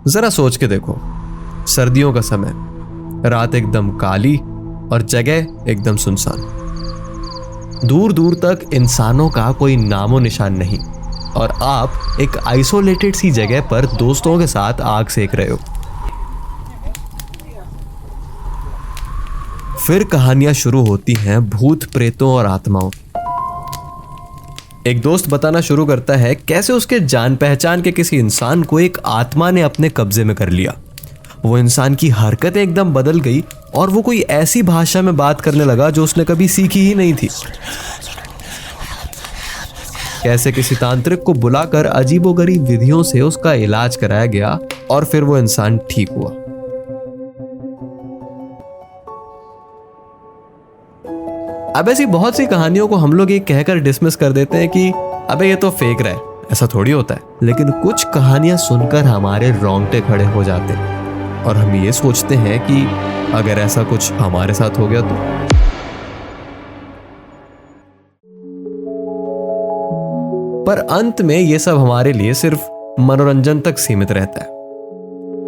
जरा सोच के देखो, सर्दियों का समय, रात एकदम काली और जगह एकदम सुनसान, दूर दूर तक इंसानों का कोई नामो निशान नहीं, और आप एक आइसोलेटेड सी जगह पर दोस्तों के साथ आग सेक रहे हो। फिर कहानियां शुरू होती हैं भूत प्रेतों और आत्माओं की। एक दोस्त बताना शुरू करता है कैसे उसके जान पहचान के किसी इंसान को एक आत्मा ने अपने कब्जे में कर लिया। वो इंसान की हरकतें एकदम बदल गई और वो कोई ऐसी भाषा में बात करने लगा जो उसने कभी सीखी ही नहीं थी। कैसे किसी तांत्रिक को बुलाकर अजीबोगरीब विधियों से उसका इलाज कराया गया और फिर वो इंसान ठीक हुआ। अब ऐसी बहुत सी कहानियों को हम लोग ये कहकर डिसमिस कर देते हैं कि अबे ये तो फेक रहा है, ऐसा थोड़ी होता है। लेकिन कुछ कहानियां सुनकर हमारे रोंगटे खड़े हो जाते हैं और हम ये सोचते हैं कि अगर ऐसा कुछ हमारे साथ हो गया तो। पर अंत में ये सब हमारे लिए सिर्फ मनोरंजन तक सीमित रहता है।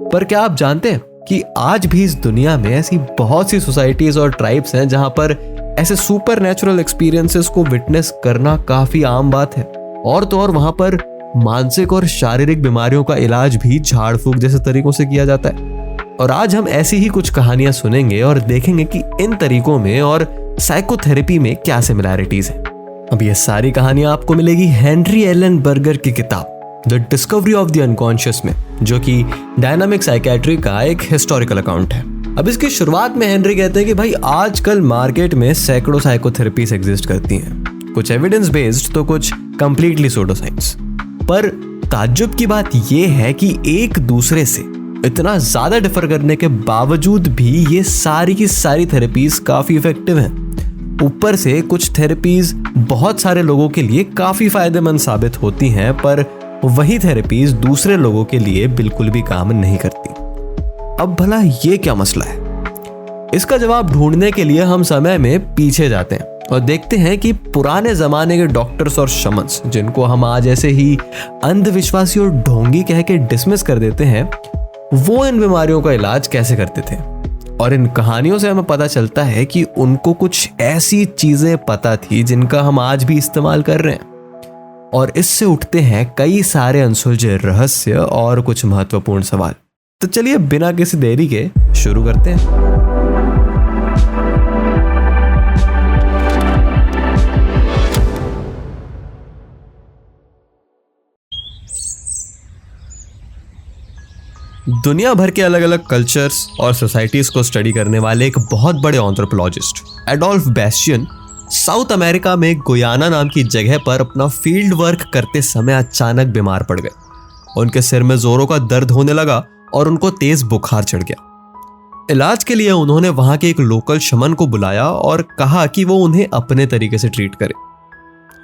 पर क्या आप जानते हैं कि आज भी इस दुनिया में ऐसी बहुत सी सोसाइटीज और ट्राइब्स हैं जहां पर ऐसे सुपर नेचुरल एक्सपीरियंसेस को विटनेस करना काफी आम बात है। और तो और वहां पर मानसिक और शारीरिक बीमारियों का इलाज भी झाड़ फूक जैसे तरीकों से किया जाता है। और आज हम ऐसी ही कुछ कहानियां सुनेंगे और देखेंगे कि इन तरीकों में और साइकोथेरेपी में क्या सिमिलैरिटीज हैं। अब ये सारी कहानियां आपको मिलेगी हेनरी एलन बर्गर की किताब the discovery of the unconscious में, जो कि डायनामिक साइकेट्री का एक हिस्टोरिकल अकाउंट है। अब इसकी शुरुआत में हेनरी कहते हैं कि भाई आजकल मार्केट में सैकड़ों साइकोथेरेपीज एग्जिस्ट करती हैं, कुछ एविडेंस बेस्ड तो कुछ कंप्लीटली सूडोसाइंस। पर ताज्जुब की बात यह है कि एक दूसरे से इतना ज्यादा डिफर करने के बावजूद भी ये सारी की सारी थेरेपीज काफी इफेक्टिव हैं। ऊपर से कुछ थेरेपीज बहुत सारे लोगों के लिए काफी फायदेमंद साबित होती हैं, पर वही थेरेपीज दूसरे लोगों के लिए बिल्कुल भी काम नहीं करती। अब भला ये क्या मसला है? इसका जवाब ढूंढने के लिए हम समय में पीछे जाते हैं और देखते हैं कि पुराने जमाने के डॉक्टर्स और शमन्स, जिनको हम आज ऐसे ही अंधविश्वासी और ढोंगी कह के डिसमिस कर देते हैं, वो इन बीमारियों का इलाज कैसे करते थे। और इन कहानियों से हमें पता चलता है कि उनको कुछ ऐसी चीजें पता थी जिनका हम आज भी इस्तेमाल कर रहे हैं। और इससे उठते हैं कई सारे अनसुलझे रहस्य और कुछ महत्वपूर्ण सवाल। तो चलिए बिना किसी देरी के शुरू करते हैं। दुनिया भर के अलग अलग कल्चर्स और सोसाइटीज को स्टडी करने वाले एक बहुत बड़े anthropologist Adolf Bastian south America में गुयाना नाम की जगह पर अपना फील्ड वर्क करते समय अचानक बीमार पड़ गए। उनके सिर में जोरों का दर्द होने लगा और उनको तेज बुखार चढ़ गया। इलाज के लिए उन्होंने वहां के एक लोकल शमन को बुलाया और कहा कि वो उन्हें अपने तरीके से ट्रीट करे।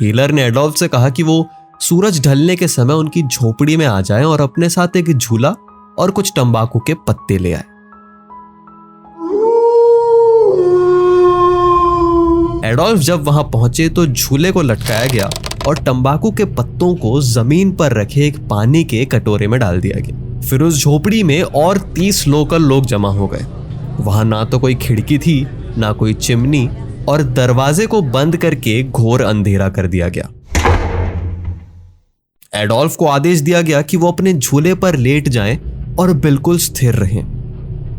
हीलर ने एडोल्फ से कहा कि वो सूरज ढलने के समय उनकी झोपड़ी में आ जाए और अपने साथ एक झूला और कुछ तंबाकू के पत्ते ले आए। एडोल्फ जब वहां पहुंचे तो झूले को लटकाया गया और तंबाकू के पत्तों को जमीन पर रखे एक पानी के कटोरे में डाल दिया गया। फिर उस झोपड़ी में और 30 लोकल लोग जमा हो गए। वहां ना तो कोई खिड़की थी, ना कोई चिमनी, और दरवाजे को बंद करके घोर अंधेरा कर दिया गया। एडोल्फ को आदेश दिया गया कि वो अपने झूले पर लेट जाएं और बिल्कुल स्थिर रहें।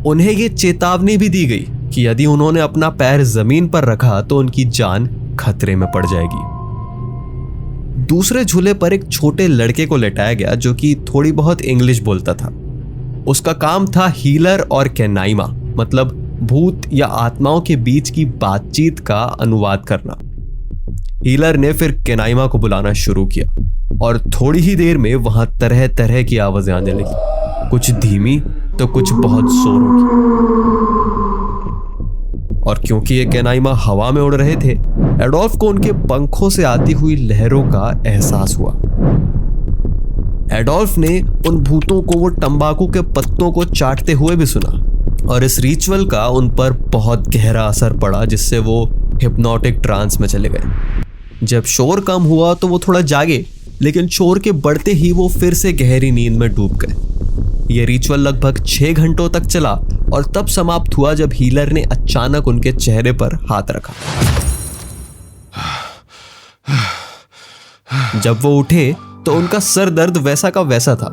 उन्हें यह चेतावनी भी दी गई कि यदि उन्होंने अपना पैर जमीन पर रखा तो उनकी जान खतरे में पड़ जाएगी। दूसरे झूले पर एक छोटे लड़के को लेटाया गया जो कि थोड़ी बहुत इंग्लिश बोलता था। उसका काम था हीलर और कैनाइमा, मतलब भूत या आत्माओं के बीच की बातचीत का अनुवाद करना। हीलर ने फिर कैनाइमा को बुलाना शुरू किया और थोड़ी ही देर में वहां तरह तरह की आवाजें आने लगी, कुछ धीमी तो कुछ बहुत जोरों की। और क्योंकि ये कैनाइमा हवा में उड़ रहे थे, एडोल्फ को उनके पंखों से आती हुई लहरों का एहसास हुआ। एडोल्फ ने उन भूतों को वो तंबाकू के पत्तों को चाटते हुए भी सुना और इस रिचुअल का उन पर बहुत गहरा असर पड़ा, जिससे वो हिप्नोटिक ट्रांस में चले गए। जब शोर कम हुआ तो वो थोड़ा जागे, लेकिन शोर के बढ़ते ही वो फिर से गहरी नींद में डूब गए। ये रिचुअल लगभग 6 घंटों तक चला और तब समाप्त हुआ जब हीलर ने अचानक उनके चेहरे पर हाथ रखा। जब वो उठे तो उनका सर दर्द वैसा का वैसा था,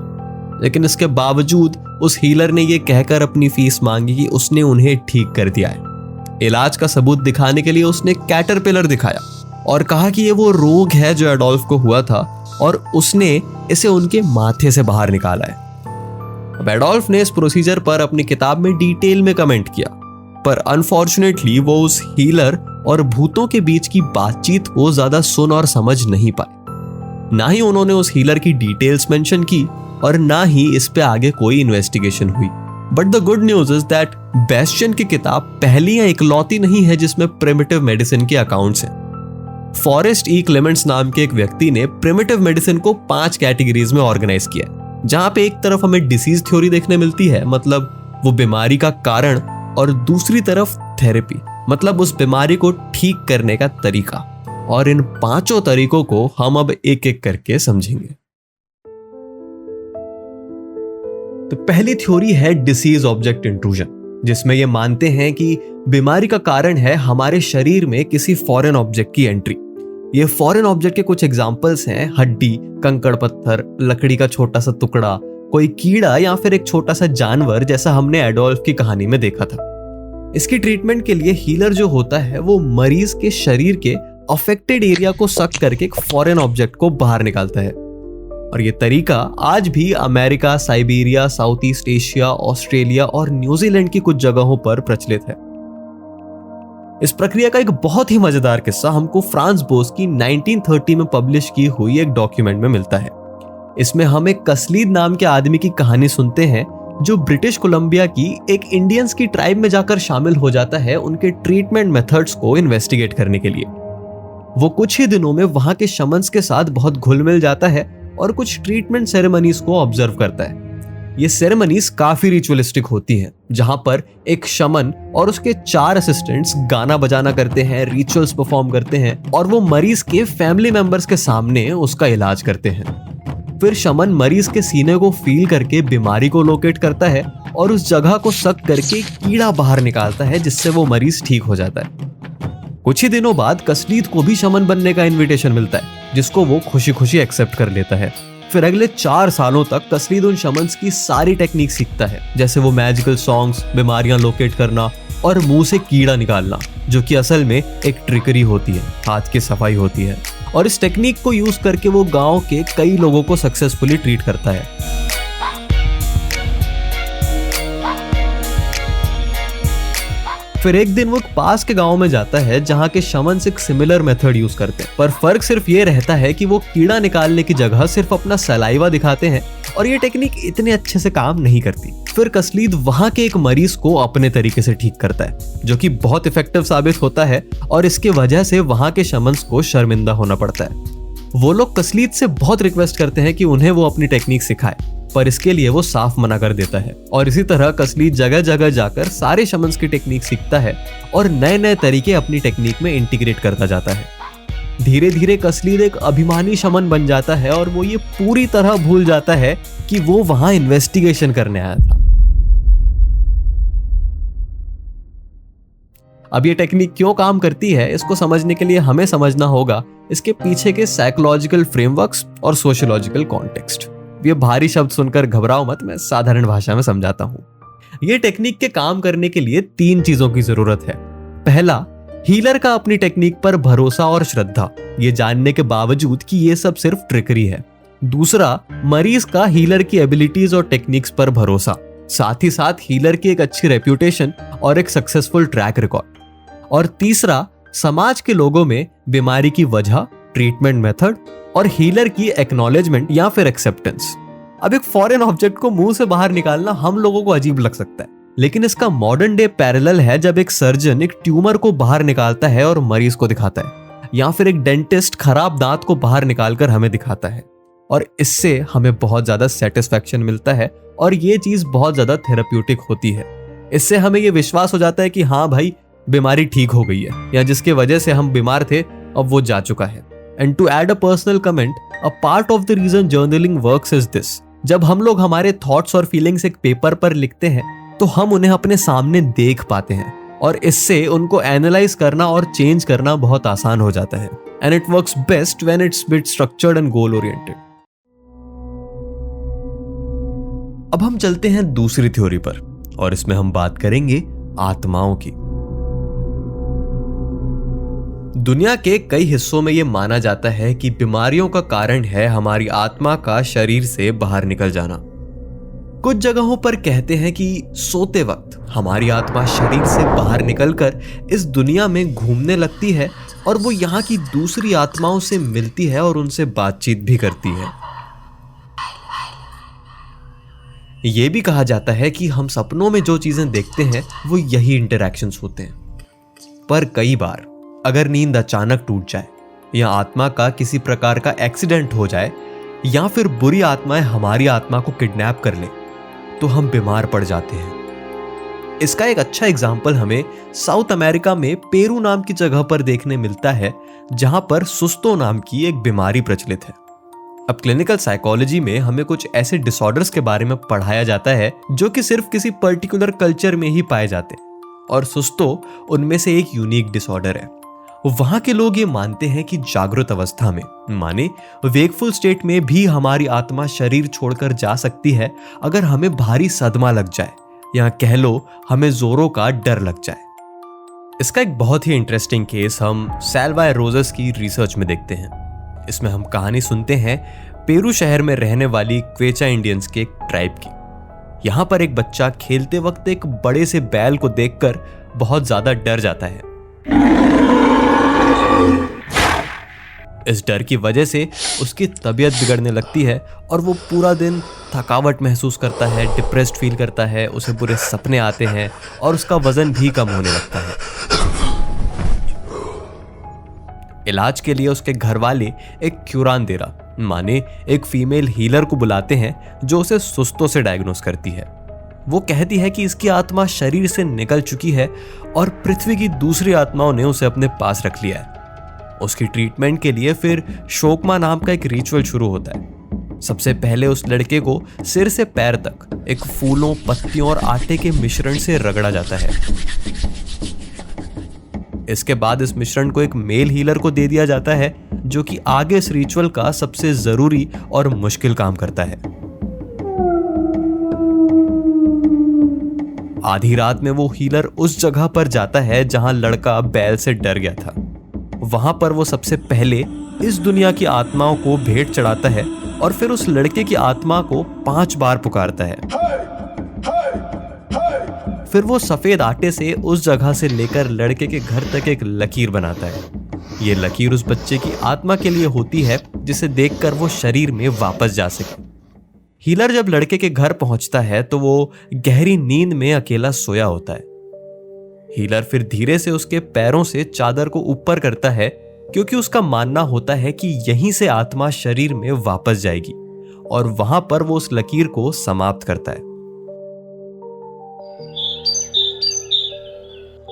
लेकिन इसके बावजूद उस हीलर ने ये कहकर अपनी फीस मांगी कि उसने उन्हें ठीक कर दिया है। इलाज का सबूत दिखाने के लिए उसने कैटरपिलर दिखाया और कहा कि ये वो रोग है जो एडोल्फ को हुआ था और उसने इसे उनके माथे से बाहर निकाला है। अब एडोल्फ ने इस प्रोसीजर पर अपनी किताब में डिटेल में कमेंट किया, पर अनफॉर्चुनेटली वो उस हीलर और भूतों के बीच की बातचीत को ज्यादा सुन और समझ नहीं पाए। ना ही उन्होंने उस हीलर की डिटेल्स मेंशन की और ना ही इस पे आगे कोई इन्वेस्टिगेशन हुई। But the good news is that bastion की किताब पहली या इकलौती नहीं है जिसमें प्रिमिटिव मेडिसिन के अकाउंट्स हैं। फॉरेस्ट ई क्लेमेंट्स नाम के एक व्यक्ति ने प्रिमिटिव मेडिसिन को 5 कैटेगरीज में ऑर्गेनाइज किया है, जहां पे एक तरफ हमें डिसीज थ्योरी देखने मिलती है, मतलब वो बीमारी का कारण, और दूसरी तरफ थेरेपी, मतलब उस बीमारी को ठीक करने का तरीका। और इन 5 तरीकों को हम अब एक एक करके समझेंगे। तो पहली थ्योरी है डिसीज ऑब्जेक्ट इंट्रूजन, जिसमें ये मानते हैं कि बीमारी का कारण है हमारे शरीर में किसी फॉरेन ऑब्जेक्ट की एंट्री। ये फॉरेन ऑब्जेक्ट के कुछ एग्जांपल्स हैं हड्डी, कंकड़ पत्थर, लकड़ी का छोटा सा टुकड़ा, कोई कीड़ा या फिर एक छोटा सा जानवर, जैसा हमने एडोल्फ की कहानी में देखा था। इसकी ट्रीटमेंट के लिए हीलर जो होता है वो मरीज के शरीर के अफेक्टेड एरिया को सक करके एक फॉरेन ऑब्जेक्ट को बाहर निकालता है। और ये तरीका आज भी America, Siberia, south east Asia, Australia और न्यूजीलैंड की कुछ जगहों पर प्रचलित है। इस प्रक्रिया का एक बहुत ही मजेदार किस्सा हमको फ्रांस बोस की 1930 में पब्लिश की हुई एक डॉक्यूमेंट में मिलता है। इसमें हम एक कसलीद नाम के आदमी की कहानी सुनते हैं जो ब्रिटिश कोलंबिया की एक इंडियंस की ट्राइब में जाकर शामिल हो जाता है उनके ट्रीटमेंट मेथड्स को इन्वेस्टिगेट करने के लिए। वो कुछ ही दिनों में वहां के शमन्स के साथ बहुत घुल मिल जाता है और कुछ ट्रीटमेंट सेरेमनीज को ऑब्जर्व करता है। ये सेरेमनीज काफी रिचुअलिस्टिक होती हैं, जहां पर एक शमन और उसके 4 असिस्टेंट्स गाना बजाना करते हैं, रिचुअल्स परफॉर्म करते हैं और वो मरीज के फैमिली मेंबर्स के सामने उसका इलाज करते हैं। फिर शमन मरीज के सीने को फील करके बीमारी को लोकेट करता है और उस जगह को सक करके कीड़ा बाहर निकालता है, जिससे वो मरीज ठीक हो जाता है। कुछ ही दिनों बाद कसलीद को भी शमन बनने का इनविटेशन मिलता है, जिसको वो खुशी खुशी एक्सेप्ट कर लेता है। फिर अगले 4 सालों तक कसलीद उन शमन्स की सारी टेक्निक सीखता है, जैसे वो मैजिकल सॉन्ग्स, बीमारियां लोकेट करना और मुंह से कीड़ा निकालना, जो कि असल में एक ट्रिकरी होती है, हाथ की सफाई होती है। और इस टेक्निक को यूज करके वो गांव के कई लोगों को सक्सेसफुली ट्रीट करता है। फिर एक दिन वो पास के गांव में जाता है जहां के शमन्स एक सिमिलर मेथड यूज करते हैं, पर फर्क सिर्फ ये रहता है कि वो कीड़ा निकालने की जगह सिर्फ अपना सलाइवा दिखाते हैं और ये टेक्निक इतने अच्छे से काम नहीं करती। फिर कसलीद वहां के एक मरीज को अपने तरीके से ठीक करता है, जो कि बहुत इफेक्टिव साबित होता है और इसके वजह से वहां के शमन्स को शर्मिंदा होना पड़ता है। वो लोग कसलीद से बहुत रिक्वेस्ट करते हैं कि उन्हें वो अपनी टेक्निक सिखाए, पर इसके लिए वो साफ मना कर देता है। और इसी तरह कसलीद जगह जगह जाकर सारे शमन्स की टेक्निक सीखता है और नए नए तरीके अपनी टेक्निक में इंटीग्रेट करता जाता है। धीरे धीरे कसलीद एक अभिमानी शमन बन जाता है और वो ये पूरी तरह भूल जाता है कि वो वहां इन्वेस्टिगेशन करने आया था। अब ये टेक्निक क्यों काम करती है, इसको समझने के लिए हमें समझना होगा इसके पीछे के साइकोलॉजिकल फ्रेमवर्क्स और सोशियोलॉजिकल कॉन्टेक्स्ट। ये भारी शब्द सुनकर घबराओ मत, मैं साधारण भाषा में समझाता हूं। ये टेक्निक के काम करने के लिए 3 चीजों की जरूरत है। पहला, हीलर का अपनी टेक्निक पर भरोसा और श्रद्धा, ये जानने के बावजूद कि ये सब सिर्फ ट्रिकरी है। दूसरा, मरीज का हीलर की एबिलिटीज और टेक्निक्स पर भरोसा, साथ ही साथ हीलर की एक अच्छी रेप्यूटेशन और एक सक्सेसफुल ट्रैक रिकॉर्ड। और तीसरा, समाज के लोगों में बीमारी की वजह, ट्रीटमेंट मेथड और हीलर की एक्नॉलेजमेंट या फिर एक्सेप्टेंस। अब एक फॉरेन ऑब्जेक्ट को मुंह से बाहर निकालना हम लोगों को अजीब लग सकता है, लेकिन इसका मॉडर्न डे पैरेलल है जब एक सर्जन एक ट्यूमर को बाहर निकालता है और मरीज को दिखाता है, या फिर एक डेंटिस्ट खराब दांत को बाहर निकालकर हमें दिखाता है। और इससे हमें बहुत ज्यादा सेटिस्फैक्शन मिलता है और ये चीज बहुत ज्यादा थेराप्यूटिक होती है। इससे हमें ये विश्वास हो जाता है कि हाँ भाई, बीमारी ठीक हो गई है, या जिसके वजह से हम बीमार थे अब वो जा चुका है। And to add a personal comment, a part of the reason journaling works is this, जब हम लोग हमारे थॉट्स और फीलिंग्स एक पेपर पर लिखते हैं तो हम उन्हें अपने सामने देख पाते हैं और इससे उनको एनालाइज करना और चेंज करना बहुत आसान हो जाता है। And it works best when it's bit structured and goal oriented. अब हम चलते हैं दूसरी थ्योरी पर और इसमें हम बात करेंगे आत्माओं की। दुनिया के कई हिस्सों में यह माना जाता है कि बीमारियों का कारण है हमारी आत्मा का शरीर से बाहर निकल जाना। कुछ जगहों पर कहते हैं कि सोते वक्त हमारी आत्मा शरीर से बाहर निकलकर इस दुनिया में घूमने लगती है और वो यहाँ की दूसरी आत्माओं से मिलती है और उनसे बातचीत भी करती है। यह भी कहा जाता है कि हम सपनों में जो चीजें देखते हैं वो यही इंटरैक्शंस होते हैं। पर कई बार अगर नींद अचानक टूट जाए या आत्मा का किसी प्रकार का एक्सीडेंट हो जाए या फिर बुरी आत्माएं हमारी आत्मा को किडनैप कर ले तो हम बीमार पड़ जाते हैं। इसका एक अच्छा एग्जाम्पल हमें साउथ अमेरिका में पेरू नाम की जगह पर देखने मिलता है जहां पर सुस्तो नाम की एक बीमारी प्रचलित है। अब क्लिनिकल साइकोलॉजी में हमें कुछ ऐसे डिसऑर्डर्स के बारे में पढ़ाया जाता है जो कि सिर्फ किसी पर्टिकुलर कल्चर में ही पाए जाते हैं और सुस्तो उनमें से एक यूनिक डिसऑर्डर है। वहां के लोग ये मानते हैं कि जागृत अवस्था में माने वेकफुल स्टेट में भी हमारी आत्मा शरीर छोड़कर जा सकती है अगर हमें भारी सदमा लग जाए या कह लो हमें जोरों का डर लग जाए। इसका एक बहुत ही इंटरेस्टिंग केस हम सैल्वाय रोजेस की रिसर्च में देखते हैं। इसमें हम कहानी सुनते हैं पेरू शहर में रहने वाली क्वेचा इंडियंस के एक ट्राइब की। यहाँ पर एक बच्चा खेलते वक्त एक बड़े से बैल को देखकर बहुत ज्यादा डर जाता है। इस डर की वजह से उसकी तबीयत बिगड़ने लगती है और वो पूरा दिन थकावट महसूस करता है, डिप्रेस्ड फील करता है, उसे बुरे सपने आते हैं और उसका वजन भी कम होने लगता है। इलाज के लिए उसके घर वाले एक क्यूरांदेरा माने एक फीमेल हीलर को बुलाते हैं जो उसे सुस्तों से डायग्नोस करती है। वो कहती है कि इसकी आत्मा शरीर से निकल चुकी है और पृथ्वी की दूसरी आत्माओं ने उसे अपने पास रख लिया है। उसकी ट्रीटमेंट के लिए फिर शोकमा नाम का एक रिचुअल शुरू होता है। सबसे पहले उस लड़के को सिर से पैर तक एक फूलों, पत्तियों और आटे के मिश्रण से रगड़ा जाता है। इसके बाद इस मिश्रण को एक मेल हीलर को दे दिया जाता है जो कि आगे इस रिचुअल का सबसे जरूरी और मुश्किल काम करता है। आधी रात में वो हीलर उस जगह पर जाता है जहां लड़का बैल से डर गया था। वहां पर वो सबसे पहले इस दुनिया की आत्माओं को भेंट चढ़ाता है और फिर उस लड़के की आत्मा को 5 बार पुकारता है। फिर वो सफेद आटे से उस जगह से लेकर लड़के के घर तक एक लकीर बनाता है। ये लकीर उस बच्चे की आत्मा के लिए होती है जिसे देखकर वो शरीर में वापस जा सके। हीलर जब लड़के के घर पहुंचता है तो वो गहरी नींद में अकेला सोया होता है। हीलर फिर धीरे से उसके पैरों से चादर को ऊपर करता है क्योंकि उसका मानना होता है कि यहीं से आत्मा शरीर में वापस जाएगी और वहां पर वो उस लकीर को समाप्त करता है।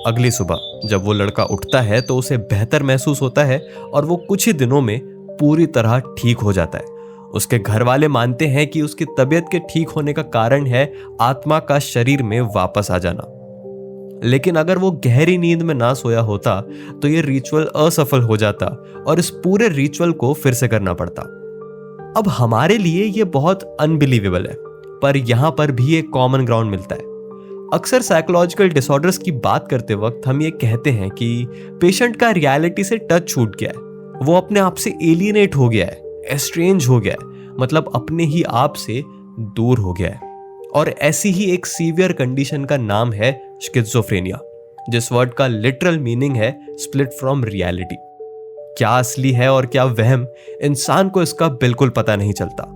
अगली सुबह जब वो लड़का उठता है तो उसे बेहतर महसूस होता है और वो कुछ ही दिनों में पूरी तरह ठीक हो जाता है। उसके घर वाले मानते हैं कि उसकी तबीयत के ठीक होने का कारण है आत्मा का शरीर में वापस आ जाना। लेकिन अगर वो गहरी नींद में ना सोया होता तो ये रिचुअल असफल हो जाता और इस पूरे रिचुअल को फिर से करना पड़ता। अब हमारे लिए ये बहुत अनबिलीवेबल है, पर यहां पर भी एक कॉमन ग्राउंड मिलता है। अक्सर साइकोलॉजिकल डिसऑर्डर्स की बात करते वक्त हम ये कहते हैं कि पेशेंट का रियलिटी से टच छूट गया है, वो अपने आप से एलियनेट हो गया है, एस्ट्रेंज हो गया है, मतलब अपने ही आप से दूर हो गया है। और ऐसी ही एक सीवियर कंडीशन का नाम है स्किज़ोफ्रेनिया, जिस वर्ड का लिटरल मीनिंग है स्प्लिट फ्रॉम रियलिटी। क्या असली है और क्या वहम, इंसान को इसका बिल्कुल पता नहीं चलता।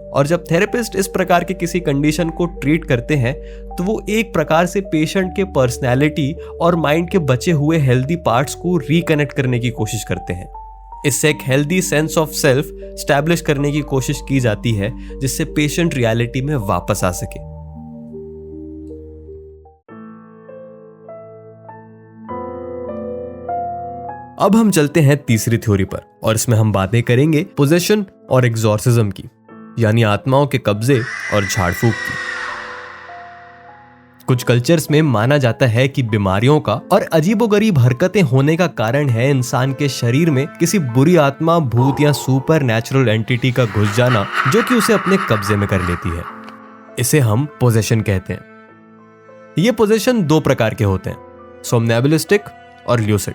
और जब थेरेपिस्ट इस प्रकार के किसी कंडीशन को ट्रीट करते हैं तो वो एक प्रकार से पेशेंट के पर्सनैलिटी और माइंड के बचे हुए हेल्दी पार्ट्स को रिकनेक्ट करने की कोशिश करते हैं। इससे एक healthy sense of self establish करने की कोशिश की जाती है जिससे पेशेंट रियलिटी में वापस आ सके। अब हम चलते हैं तीसरी थ्योरी पर और इसमें हम बातें करेंगे पोजेशन और एग्जॉर्सिज्म की। यानी आत्माओं के कब्जे और झाड़ फूक की। कुछ कल्चर्स में माना जाता है कि बीमारियों का और अजीबोगरीब हरकतें होने का कारण है इंसान के शरीर में किसी बुरी आत्मा, भूत या सुपर नेचुरल एंटिटी का घुस जाना, जो कि उसे अपने कब्जे में कर लेती है। इसे हम पोजेशन कहते हैं। ये पोजेशन दो प्रकार के होते हैं, सोमनैबुलिस्टिक और ल्यूसिड।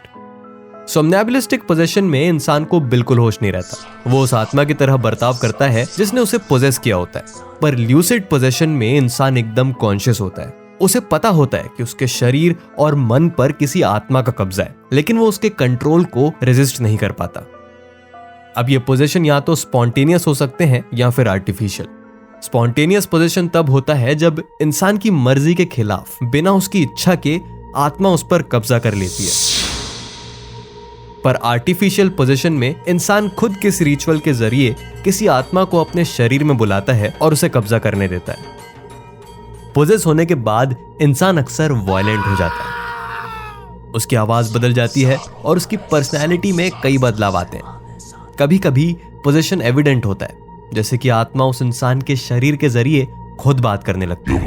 सोमनैबुलिस्टिक पोजेशन में इंसान को बिल्कुल होश नहीं रहता, वो उस आत्मा की तरह बर्ताव करता है जिसने उसे पोजेस किया होता है। पर ल्यूसिड पोजेशन में इंसान एकदम कॉन्शियस होता है, उसे पता होता है कि उसके शरीर और मन पर किसी आत्मा का कब्जा है, लेकिन वो उसके कंट्रोल को रेजिस्ट नहीं कर पाता। अब ये पोजीशन या तो स्पॉन्टेनियस हो सकते हैं या फिर आर्टिफिशियल। स्पॉन्टेनियस पोजीशन तब होता है जब इंसान की मर्जी के खिलाफ, बिना उसकी इच्छा के, आत्मा उस पर कब्जा कर लेती है। पर आर्टिफिशियल पोजीशन में इंसान खुद किसी रिचुअल के जरिए किसी आत्मा को अपने शरीर में बुलाता है और उसे कब्जा करने देता है। पोजेस होने के बाद इंसान अक्सर वायलेंट हो जाता है, उसकी आवाज बदल जाती है और उसकी पर्सनैलिटी में कई बदलाव आते हैं। कभी कभी पोजेशन एविडेंट होता है, जैसे कि आत्मा उस इंसान के शरीर के जरिए खुद बात करने लगती है।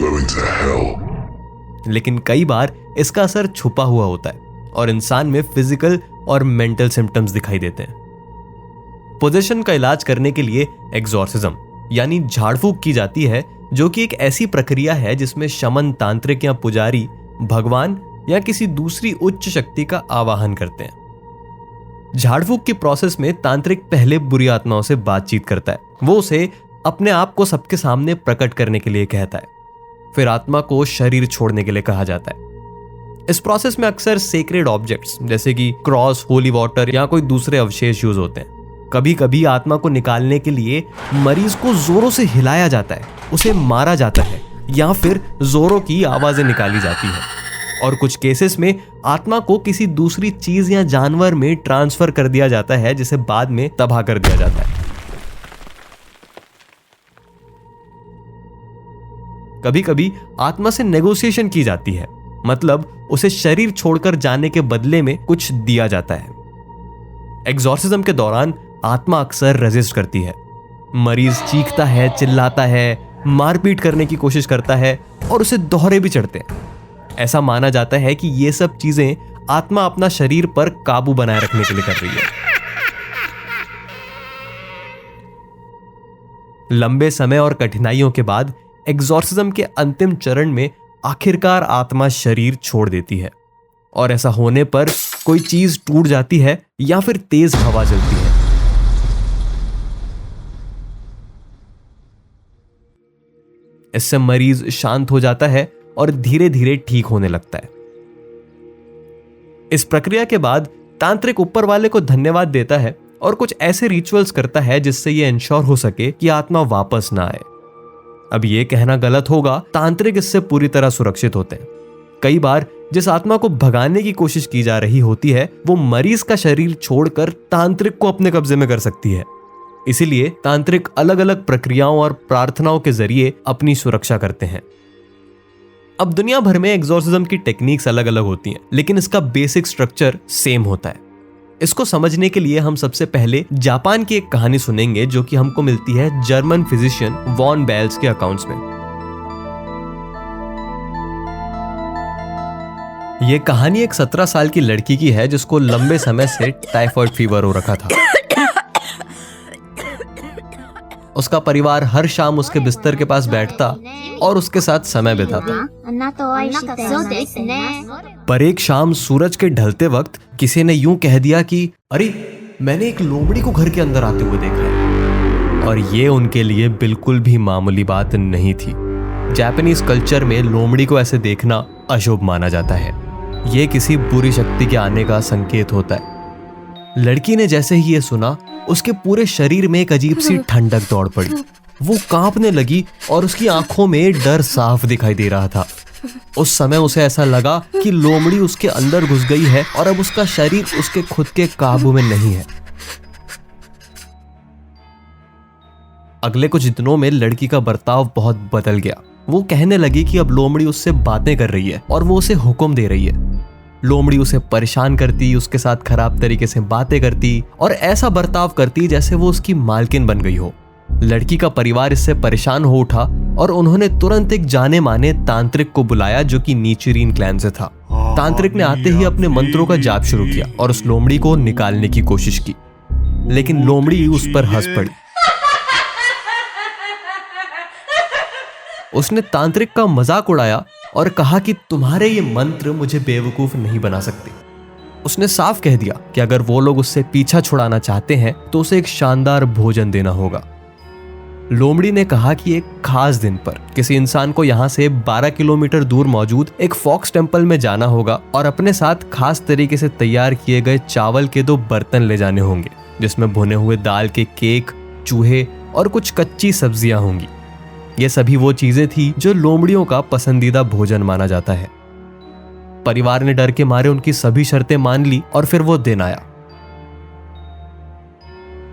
लेकिन कई बार इसका असर छुपा हुआ होता है और इंसान में फिजिकल और मेंटल सिम्टम्स दिखाई देते हैं। पोजेशन का इलाज करने के लिए एग्जॉर्सिज्म यानी झाड़ फूक की जाती है, जो कि एक ऐसी प्रक्रिया है जिसमें शमन तांत्रिक या पुजारी भगवान या किसी दूसरी उच्च शक्ति का आवाहन करते हैं। झाड़ फूक की प्रोसेस में तांत्रिक पहले बुरी आत्माओं से बातचीत करता है, वो उसे अपने आप को सबके सामने प्रकट करने के लिए कहता है। फिर आत्मा को शरीर छोड़ने के लिए कहा जाता है। इस प्रोसेस में अक्सर सेक्रेड ऑब्जेक्ट्स जैसे कि क्रॉस, होली वाटर या कोई दूसरे अवशेष यूज होते हैं। कभी कभी आत्मा को निकालने के लिए मरीज को जोरों से हिलाया जाता है, उसे मारा जाता है या फिर जोरों की आवाजें निकाली जाती है। और कुछ केसेस में आत्मा को किसी दूसरी चीज या जानवर में ट्रांसफर कर दिया जाता है, जिसे बाद में तबाह कर दिया जाता है। कभी कभी आत्मा से नेगोशिएशन की जाती है, मतलब उसे शरीर छोड़कर जाने के बदले में कुछ दिया जाता है। एग्जॉर्सिज्म के दौरान आत्मा अक्सर रेजिस्ट करती है, मरीज चीखता है, चिल्लाता है, मारपीट करने की कोशिश करता है और उसे दोहरे भी चढ़ते हैं। ऐसा माना जाता है कि ये सब चीजें आत्मा अपना शरीर पर काबू बनाए रखने के लिए कर रही है। लंबे समय और कठिनाइयों के बाद एग्जॉर्सिज्म के अंतिम चरण में आखिरकार आत्मा शरीर छोड़ देती है और ऐसा होने पर कोई चीज टूट जाती है या फिर तेज हवा चलती है। इससे मरीज शांत हो जाता है और धीरे धीरे ठीक होने लगता है। इस प्रक्रिया के बाद तांत्रिक ऊपर वाले को धन्यवाद देता है और कुछ ऐसे रिचुअल्स करता है जिससे यह इंश्योर हो सके कि आत्मा वापस ना आए। अब यह कहना गलत होगा, तांत्रिक इससे पूरी तरह सुरक्षित होते हैं। कई बार जिस आत्मा को भगाने की कोशिश की जा रही होती है, वो मरीज का शरीर छोड़कर तांत्रिक को अपने कब्जे में कर सकती है। इसीलिए तांत्रिक अलग अलग प्रक्रियाओं और प्रार्थनाओं के जरिए अपनी सुरक्षा करते हैं। अब दुनिया भर में एग्जॉर्सिज्म की टेक्निक्स अलग अलग होती हैं, लेकिन इसका बेसिक स्ट्रक्चर सेम होता है। इसको समझने के लिए हम सबसे पहले जापान की एक कहानी सुनेंगे, जो कि हमको मिलती है जर्मन फिजिशियन वॉन बेल्स के अकाउंट्स में। यह कहानी एक 17 साल की लड़की की है जिसको लंबे समय से टाइफाइड फीवर हो रखा था। उसका परिवार हर शाम उसके बिस्तर के पास बैठता और उसके साथ समय बिताता। पर एक शाम सूरज के ढलते वक्त किसी ने यूं कह दिया कि अरे, मैंने एक लोमड़ी को घर के अंदर आते हुए देखा। और ये उनके लिए बिल्कुल भी मामूली बात नहीं थी। जापानीज कल्चर में लोमड़ी को ऐसे देखना अशुभ माना जाता है। ये किसी बुरी शक्ति के आने का संकेत होता है। लड़की ने जैसे ही ये सुना, उसके पूरे शरीर में एक अजीब सी ठंडक दौड़ पड़ी। वो कांपने लगी और उसकी आंखों में डर साफ दिखाई दे रहा था। उस समय उसे ऐसा लगा कि लोमड़ी उसके अंदर घुस गई है और अब उसका शरीर उसके खुद के काबू में नहीं है। अगले कुछ दिनों में लड़की का बर्ताव बहुत बदल गया। वो कहने लगी कि अब लोमड़ी उससे बातें कर रही है और वो उसे हुक्म दे रही है। लोमड़ी उसे परेशान करती, उसके साथ खराब तरीके से बातें करती और ऐसा बर्ताव करती जैसे वो उसकी मालकिन बन गई हो। लड़की का परिवार इससे परेशान हो उठा और उन्होंने तुरंत एक जाने माने तांत्रिक को बुलाया जो कि नीचिरीन क्लैन से था। तांत्रिक ने आते ही अपने मंत्रों का जाप शुरू किया और उस लोमड़ी को निकालने की कोशिश की, लेकिन लोमड़ी उस पर हंस पड़ी। उसने तांत्रिक का मजाक उड़ाया और कहा कि तुम्हारे ये मंत्र मुझे बेवकूफ नहीं बना सकते। उसने साफ कह दिया कि अगर वो लोग उससे पीछा छुड़ाना चाहते हैं तो उसे एक शानदार भोजन देना होगा। लोमड़ी ने कहा कि एक खास दिन पर किसी इंसान को यहाँ से 12 किलोमीटर दूर मौजूद एक फॉक्स टेम्पल में जाना होगा और अपने साथ खास तरीके से तैयार किए गए चावल के 2 बर्तन ले जाने होंगे, जिसमें भुने हुए दाल के केक, चूहे और कुछ कच्ची सब्जियां होंगी। ये सभी वो चीजें थी जो लोमड़ियों का पसंदीदा भोजन माना जाता है। परिवार ने डर के मारे उनकी सभी शर्तें मान ली और फिर वो दिन आया।